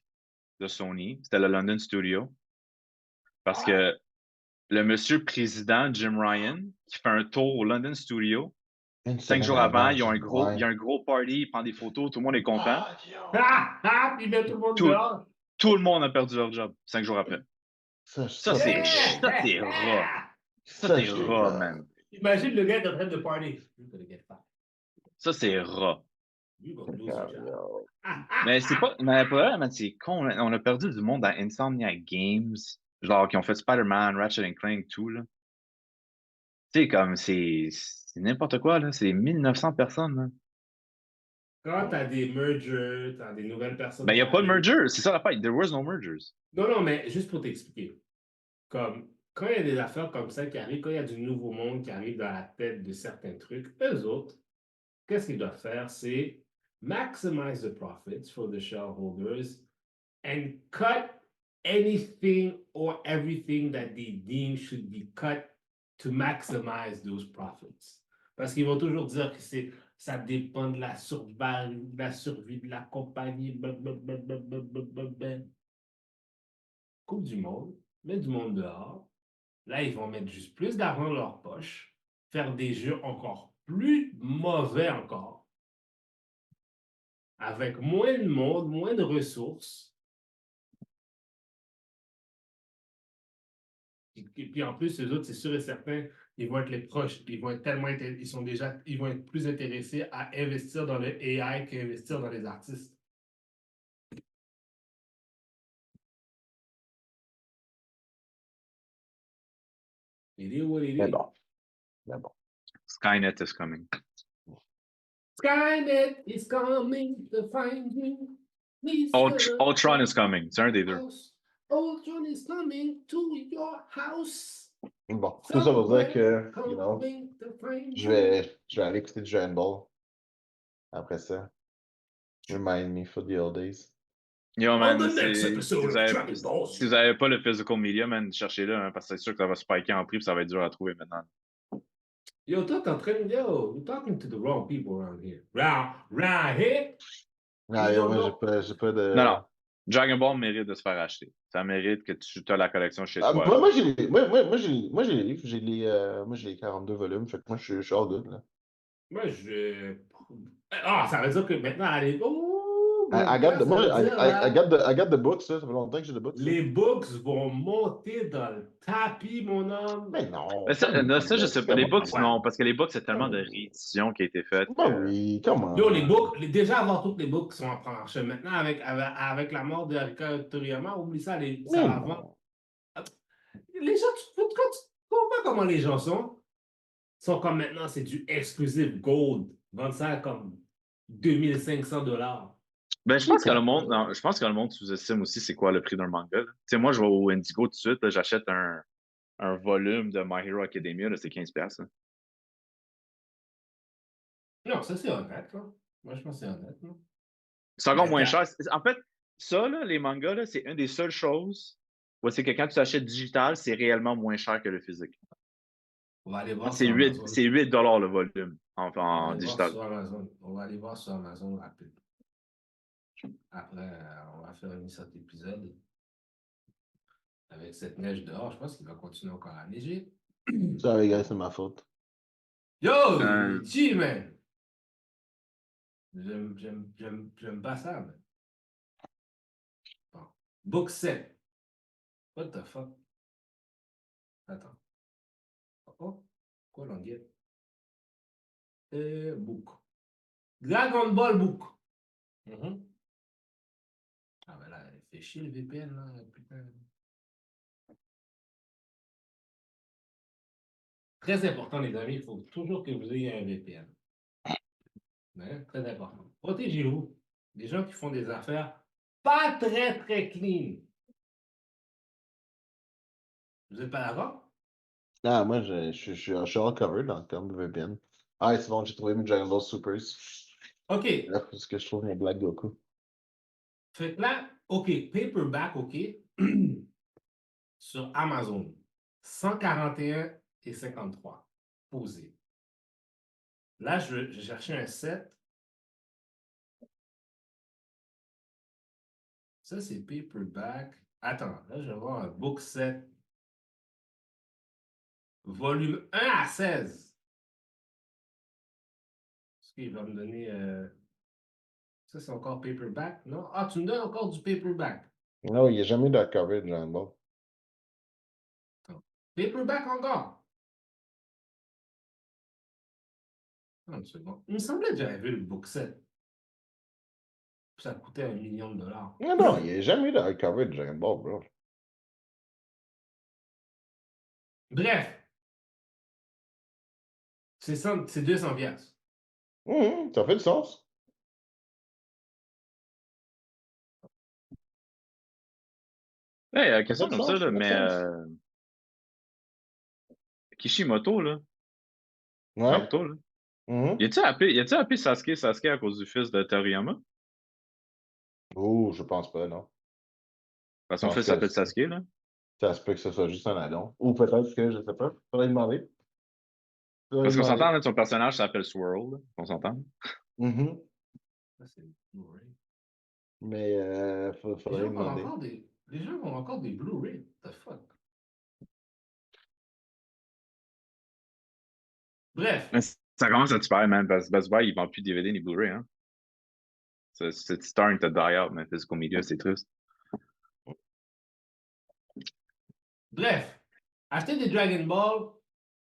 de Sony, c'était le London Studio. Parce que le monsieur président, Jim Ryan, qui fait un tour au London Studio, Une 5 jours semaine avant, avant, ils ont il ouais. y a un gros party, il prend des photos, tout le monde est content. Ah, yo. Puis il met tout le monde Tout, dehors. tout le monde a perdu leur job 5 jours après. Ça, Ça, c'est Yeah! drôle. ça, c'est rat. Ça, Ça, c'est c'est rat, grave. man. Imagine le gars est en train de party. You're gonna get fired. Ça, c'est rat. You're gonna lose your job. Yo. Mais c'est pas. Mais pour vrai, man, c'est con. On a perdu du monde dans Insomniac Games. Genre, qui ont fait Spider-Man, Ratchet Clank, tout, là. Tu sais, comme, c'est n'importe quoi, là. C'est 1900 personnes, là. Quand t'as des mergers, t'as des nouvelles personnes Ben, il qui n'y a pas de arrivent. merger. C'est ça la fight. There was no mergers. Non, mais juste pour t'expliquer. Comme, quand il y a des affaires comme ça qui arrivent, quand il y a du nouveau monde qui arrive dans la tête de certains trucs, eux autres, qu'est-ce qu'ils doivent faire? C'est maximize the profits for the shareholders and cut anything or everything that they deem should be cut to maximize those profits. Parce qu'ils vont toujours dire que ça dépend de la survie de la compagnie. Blablabla. Coupe du monde, met du monde dehors. Là, ils vont mettre juste plus d'argent dans leur poche, faire des jeux encore plus mauvais encore, avec moins de monde, moins de ressources. Et puis en plus, les autres, c'est sûr et certain, ils vont être les proches, ils vont être ils vont être plus intéressés à investir dans le AI qu'investir dans les artistes. It is what it Mais is. bon. Mais bon. Skynet is coming. Skynet is coming to find you. Ultron is coming. C'est un des deux. Ultron is coming to your house. Bon, tout ça pour dire que, you know, je vais aller écouter du Dragon Ball. Après ça. Remind me for the old days. Yo, On man, the next si episode vous of avez, Dragon Ball. si vous avez pas le physical media, man, cherchez-le, hein, parce que c'est sûr que ça va spiker en prix et ça va être dur à trouver maintenant. Yo, toi, t'es en train de... Yo, you're talking to the wrong people around here. Round here? Ah, You yo, don't moi, know. j'ai pas de. Non. Dragon Ball mérite de se faire acheter. Ça mérite que tu as la collection chez Ah, toi. moi, là. moi, j'ai les livres. Moi, j'ai les 42 volumes. Fait que moi, je suis all good, là. Moi, je... Ah, ça veut dire que maintenant, allez... Oh, I got the books, ça fait longtemps que j'ai the books. les books vont monter dans le tapis, mon homme. Mais non. Mais ça, je sais pas. Les books, ouais. non, parce que les books, c'est tellement de rééditions qui a été faite. Bah oui, comment? Yo, les books, déjà avoir toutes les books qui sont en planche. Maintenant, avec la mort de Akira Toriyama, oublie ça, ça va vendre. Les gens, quand tu comprends comment les gens sont comme maintenant, c'est du exclusive gold. Vendre ça comme $2500. Ben, je pense que le monde, non, je pense que le monde sous-estime aussi c'est quoi le prix d'un manga. Tu sais, moi, je vais au Indigo tout de suite, là, j'achète un volume de My Hero Academia, là, c'est 15$. Là. Non, ça c'est honnête, là. Moi, je pense que c'est honnête, là. C'est encore Mais moins t'as- cher. En fait, ça, là, les mangas, là, c'est une des seules choses où c'est que quand tu achètes digital, c'est réellement moins cher que le physique. On va aller voir C'est sur 8, Amazon. c'est 8$ le volume On va en aller voir digital. sur Amazon. On va aller voir sur Amazon rapide. Après, on va faire un cet épisode. Avec cette neige dehors, je pense qu'il va continuer encore à neiger. Ça, les gars, c'est ma faute. Yo, Euh. G, man! J'aime pas ça, man. Bon. Book 7. What the fuck? Attends. Oh, quoi l'anglais? Book. Dragon Ball Book. Ah, ben là, il fait chier le VPN, là, putain. Très important, les amis, il faut toujours que vous ayez un VPN. Ouais, très important. Protégez-vous. Des gens qui font des affaires pas très, très clean. Vous n'êtes pas d'accord? Ah, moi, je suis all covered dans le terme de VPN. Ah, c'est bon, j'ai trouvé mes Dragon Ball Supers. OK. Là, parce que je trouve mes Black Goku. Fait que là, OK, paperback, OK, sur Amazon, 141,53 posé. Là, je cherchais un set. Ça, c'est paperback. Attends, là, je vais voir un book set. Volume 1 à 16. Est-ce qu'il va me donner... Ça, c'est encore paperback, non? Ah, tu me donnes encore du paperback. Non, il n'y a jamais de cover de Dragon Ball. Paperback encore. Ah, c'est bon. Il me semblait que j'avais vu le book set. Ça coûtait $1 million. Non, il n'y a jamais de cover de Dragon Ball, bro. Bref. C'est 200 piastres. Ça fait du sens. Hey, Ça fait question du comme ça, sens, là, ça fait du mais sens. Kishimoto, là, Ouais. Naruto, là, Mhm. y a-tu appelé Sasuke à cause du fils de Toriyama? Oh, je pense pas, non. Parce Je que son pense fils que s'appelle Sasuke, là. ça se peut que ce soit juste un addon. Ou peut-être que, je sais pas. Faudrait lui demander. Faudrait lui Parce qu'on demander. s'entend, là, son personnage s'appelle Swirl, là. On s'entend? Mhm. Ça, c'est Blu-ray. Mais Les faudrait gens lui vendent demander. encore des. Les gens vendent encore des Blu-ray. What the fuck? Bref. Mais ça commence à disparaître, man. Best Buy, ils vendent plus de DVD ni Blu-ray, hein. C'est starting to die out, mais physical media, c'est triste. Bref. Acheter des Dragon Ball,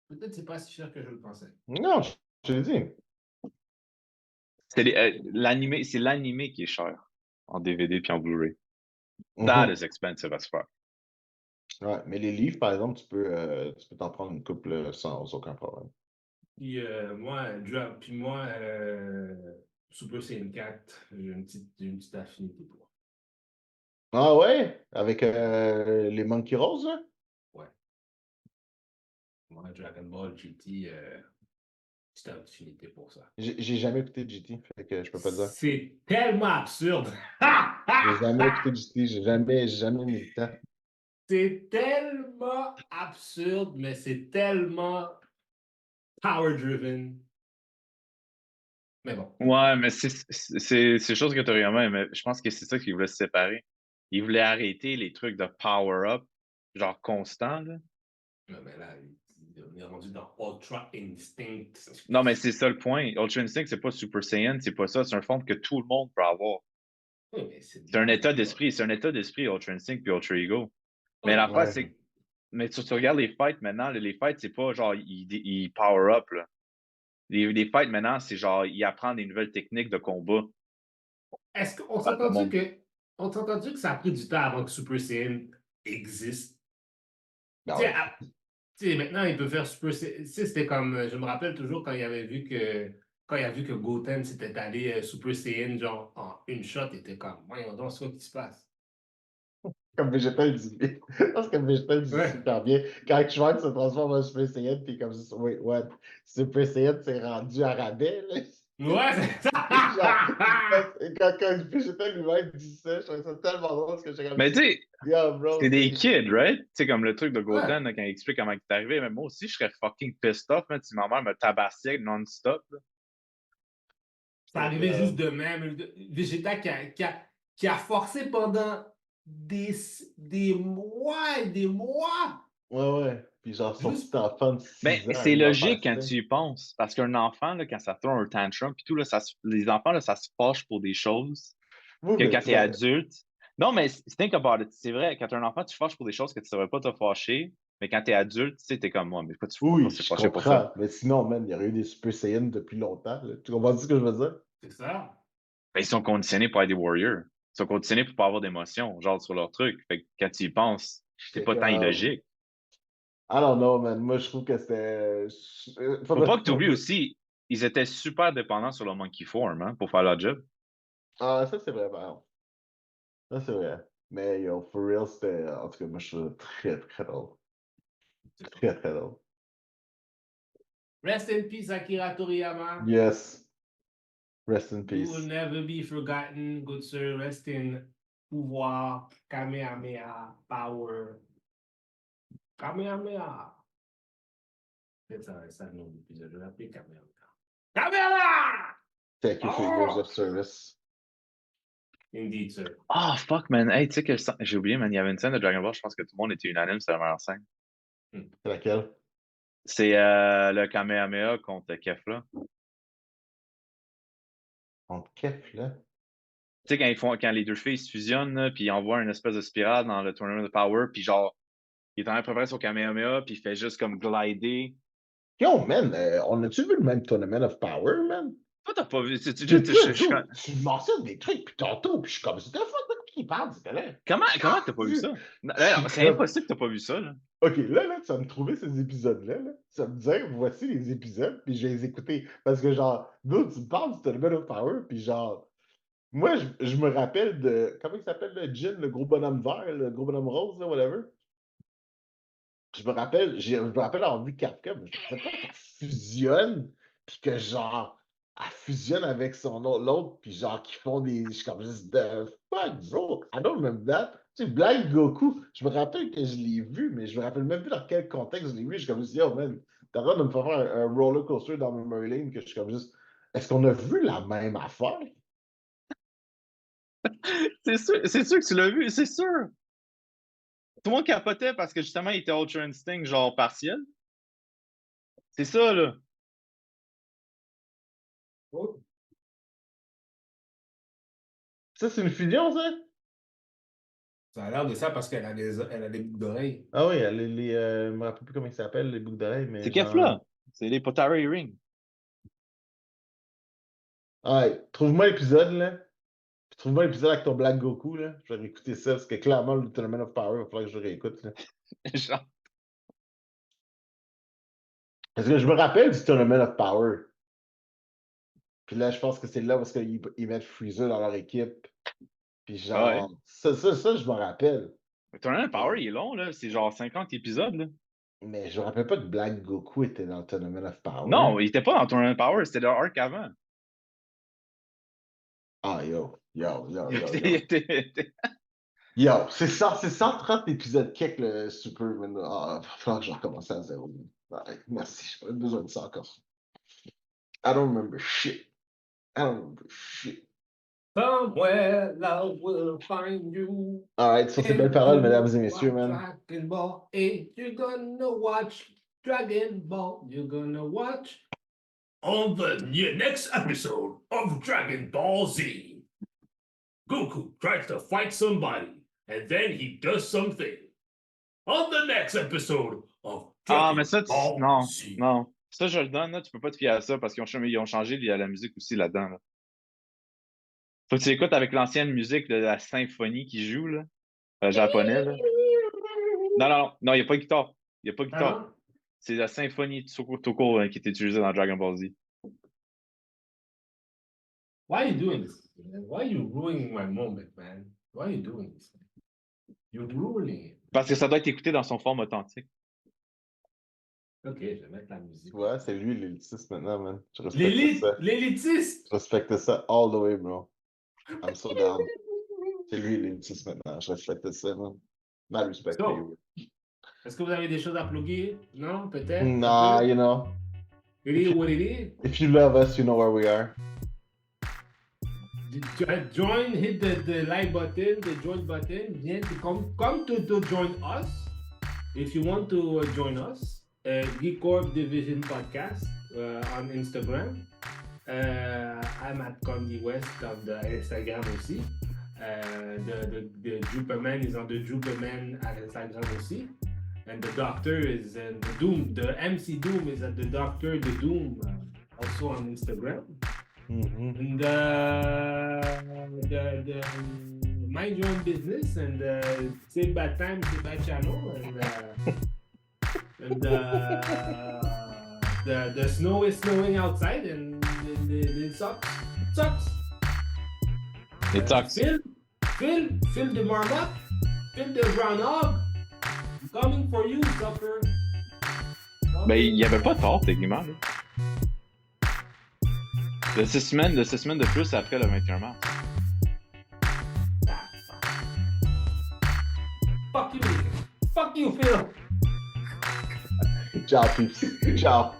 peut-être c'est pas si cher que je le pensais. Non, je l'ai dit. C'est l'animé qui est cher en DVD puis en Blu-ray. That Mhm. is expensive as fuck. Ouais, mais les livres, par exemple, tu peux t'en prendre une couple sans aucun problème. Puis moi, Super Saiyan 4, j'ai une petite affinité pour. Ah ouais? Avec les Monkey Rose, là? Ouais. Moi, Dragon Ball GT, petite affinité pour ça. J'ai jamais écouté GT, fait que je peux pas te dire. C'est tellement absurde. J'ai jamais écouté GT, j'ai jamais mis le temps. C'est tellement absurde, mais c'est tellement power-driven. Mais bon. Ouais, mais c'est chose que Toriyama aimait. Je pense que c'est ça qu'il voulait se séparer. Il voulait arrêter les trucs de power-up, genre constant, là. Non, mais là, on est rendu dans Ultra Instinct. Non, mais c'est ça le point. Ultra Instinct, c'est pas Super Saiyan, c'est pas ça. C'est un forme que tout le monde peut avoir. Oui, mais c'est de C'est un état l'envie. d'esprit. C'est un état d'esprit, Ultra Instinct puis Ultra Ego. Mais Oui, l'affaire, Ouais. c'est. Mais tu regardes les fights maintenant, là, les fights, c'est pas genre, il power up, là. Les fights maintenant, c'est genre, il apprend des nouvelles techniques de combat. est-ce qu'on Parce que le s'entend-tu monde. que, on s'entend-tu que ça a pris du temps avant que Super Saiyan existe? Ben Tu sais, ouais. maintenant, il peut faire Super Saiyan. Tu sais, c'était comme, je me rappelle toujours quand il avait vu que, quand il a vu que Goten s'était allé Super Saiyan, genre, en une shot, il était comme, voyons donc, c'est quoi qui se passe? Comme Végétal dit. Parce que Végétal dit Ouais. super bien. Quand Schwartz se transforme en Super Saiyan, puis comme ça, wait, what? Super Saiyan s'est rendu à rabais, là. Ouais, c'est Genre, ça! quand Végétal lui-même dit ça, je trouve ça tellement drôle parce que j'ai comme, Mais tu sais, yo, bro, c'est des c'est. kids, right? Tu sais, comme le truc de Ouais. Goten, là, quand il explique comment il est arrivé. Mais moi aussi, je serais fucking pissed off, man, si ma mère me tabassait non-stop, là. C'est arrivé juste de même. Vegeta qui a forcé pendant des, des mois et des mois. Ouais, ouais. Puis genre, son Juste petit enfant de Mais 6 ans c'est arrive à faire logique quand ça. tu y penses. Parce qu'un enfant, là, quand ça fait un tantrum, puis tout, là, les enfants, là, ça se fâche pour des choses Oui, que mais quand tu tu es vois. adulte. Non, mais think about it. C'est vrai, quand tu es un enfant, tu fâches pour des choses que tu ne devrais pas te fâcher. Mais quand tu es adulte, tu sais, tu es comme moi. Mais pourquoi tu pourquoi Oui, tu es je fâché pour ça? comprends. Mais sinon, man, il y aurait eu des Super Saiyans depuis longtemps, là. Tu comprends ce que je veux dire? c'est ça. Ben, ils sont conditionnés pour être des warriors. Ils sont conditionnés pour pas avoir d'émotions, genre sur leur truc. Fait que quand tu y penses, c'est J'étais pas tant comme. illogique. I don't know, man. Moi, je trouve que c'était. Faut pas que tu oublies Faudrait. aussi, ils étaient super dépendants sur le monkey form hein, pour faire leur job. Ah, ça, c'est vrai, par exemple. Ça, c'est vrai. Mais, yo, for real, c'était. En tout cas, moi, je trouve ça très, très drôle. C'est ça. Très, très drôle. Rest in peace, Akira Toriyama. Yes. Rest in You will peace. never be forgotten, good sir. Rest in pouvoir, Kamehameha, power. Kamehameha. C'est ça le nom de l'épisode. Je vais l'appeler Kamehameha. Kamehameha! Thank you for your years Oh! of service. Indeed, sir. Ah, fuck, man. Hey, tu sais que j'ai oublié, man. Il y avait une scène de Dragon Ball, je pense que tout le monde était unanime, c'est la meilleure scène. Hmm. C'est laquelle? C'est le Kamehameha contre Kefla. En kef, là. Tu sais, quand les deux filles se fusionnent, là, puis ils envoient une espèce de spirale dans le Tournament de Power, puis genre, il est en train de préparer son Kamehameha, puis il fait juste comme glider. Yo, man, on a-tu vu le même Tournament of Power, man? Toi, t'as pas vu. J'ai plus, dude, tu mentionnes des trucs, puis tantôt, puis je suis comme, c'est la fois de qui parle, c'est là. Comment t'as pas vu ça? Non, Je suis c'est comme, impossible que t'as pas vu ça, là. OK, là, tu vas me trouver ces épisodes-là, là. Tu vas me dire, voici les épisodes, puis je vais les écouter. Parce que, genre, dude, tu me parles du Tournament of Power, puis genre, Moi, je me rappelle de. Comment il s'appelle le Jin, le gros bonhomme vert, le gros bonhomme rose, là, whatever. Je me rappelle avoir vu Kafka, mais je ne pensais pas qu'elle fusionne, puis que genre, elle fusionne avec l'autre, puis genre, qu'ils font des. Je suis comme juste de fuck, bro, I don't remember that. Tu sais, Black Goku, je me rappelle que je l'ai vu, mais je me rappelle même plus dans quel contexte je l'ai vu. Je suis comme juste, yo, man, t'as l'air de me faire un roller coaster dans Memory Lane, que je suis comme juste, est-ce qu'on a vu la même affaire? C'est sûr que tu l'as vu, c'est sûr. Tout le monde capotait parce que justement, il était Ultra Instinct, genre partiel. C'est ça, là. Oh, Ça, c'est une fusion, ça? ça a l'air de ça parce qu'elle a des boucles d'oreilles. Ah oui, je me rappelle plus comment ils s'appellent, les boucles d'oreilles, mais C'est genre... Kefla. C'est les Potara Ring. Ouais, trouve-moi l'épisode, là. Puis trouve-moi l'épisode avec ton Black Goku, là. Je vais réécouter ça, parce que clairement, le Tournament of Power, il va falloir que je le réécoute, là. Genre. Parce que je me rappelle du Tournament of Power. Puis là, je pense que c'est là parce qu'ils mettent Freezer dans leur équipe. Puis genre, Ouais. ça, je me rappelle. Le Tournament Power, il est long, là. C'est genre 50 épisodes, là. Mais je me rappelle pas que Black Goku était dans le Tournament of Power. Non, il était pas dans le Tournament Power, c'était leur arc avant. Ah, yo. Il Yo, c'est 130 épisodes kick le Superman. Ah, il va falloir que je recommence à zéro. Ouais, merci, j'ai pas besoin de ça encore. I don't remember shit. Somewhere love will find you. Alright, sur ces belles paroles, mesdames et messieurs, man. Dragon Ball, hey, you're gonna watch Dragon Ball. You're gonna watch on the next episode of Dragon Ball Z. Goku tries to fight somebody, and then he does something. On the next episode of Dragon mais ça, Ball non, Z. non. Ça, je le donne, là. Tu peux pas te fier à ça parce qu'ils ont changé la musique aussi là-dedans, là. Faut que tu écoutes avec l'ancienne musique de la symphonie qui joue, là. Japonais, là. Non, il n'y a pas de guitare. Il n'y a pas de guitare. Hein? C'est la symphonie Toko qui est utilisée dans Dragon Ball Z. Why are you doing this? Man? Why are you ruining my moment, man? Why are you doing this? You're ruining it. Parce que ça doit être écouté dans son forme authentique. Ok, je vais mettre la musique. Ouais, c'est lui l'élitiste maintenant, man. Je respecte ça. L'élitiste! Je respecte ça all the way, bro. I'm so down. C'est lui l'élitiste maintenant. Je respecte ça, man. Mal respecté. So, est-ce que vous avez des choses à plugger? Non, peut-être? Nah, you know. It is what it is. If you love us, you know where we are. Join, hit the like button, the join button. Come to join us. If you want to join us, Geek Corp Division Podcast on Instagram. I'm at Condi West on the Instagram aussi. The Juperman is on the Juperman at Instagram aussi. And the Doctor is in the Doom. The MC Doom is at the Doctor the Doom also on Instagram. Mm-hmm. And the Mind Your Own Business and Same Bad Time, Same Bad Channel and the snow is snowing outside and it sucks. It sucks. It sucks. Phil the Marmot, Phil the Groundhog, coming for you, sucker. Ben, il n'y avait pas tort, techniquement, là. De 6 semaines de plus après le 21 mars. Fuck you, fuck you, Phil. Ciao, peeps. Ciao.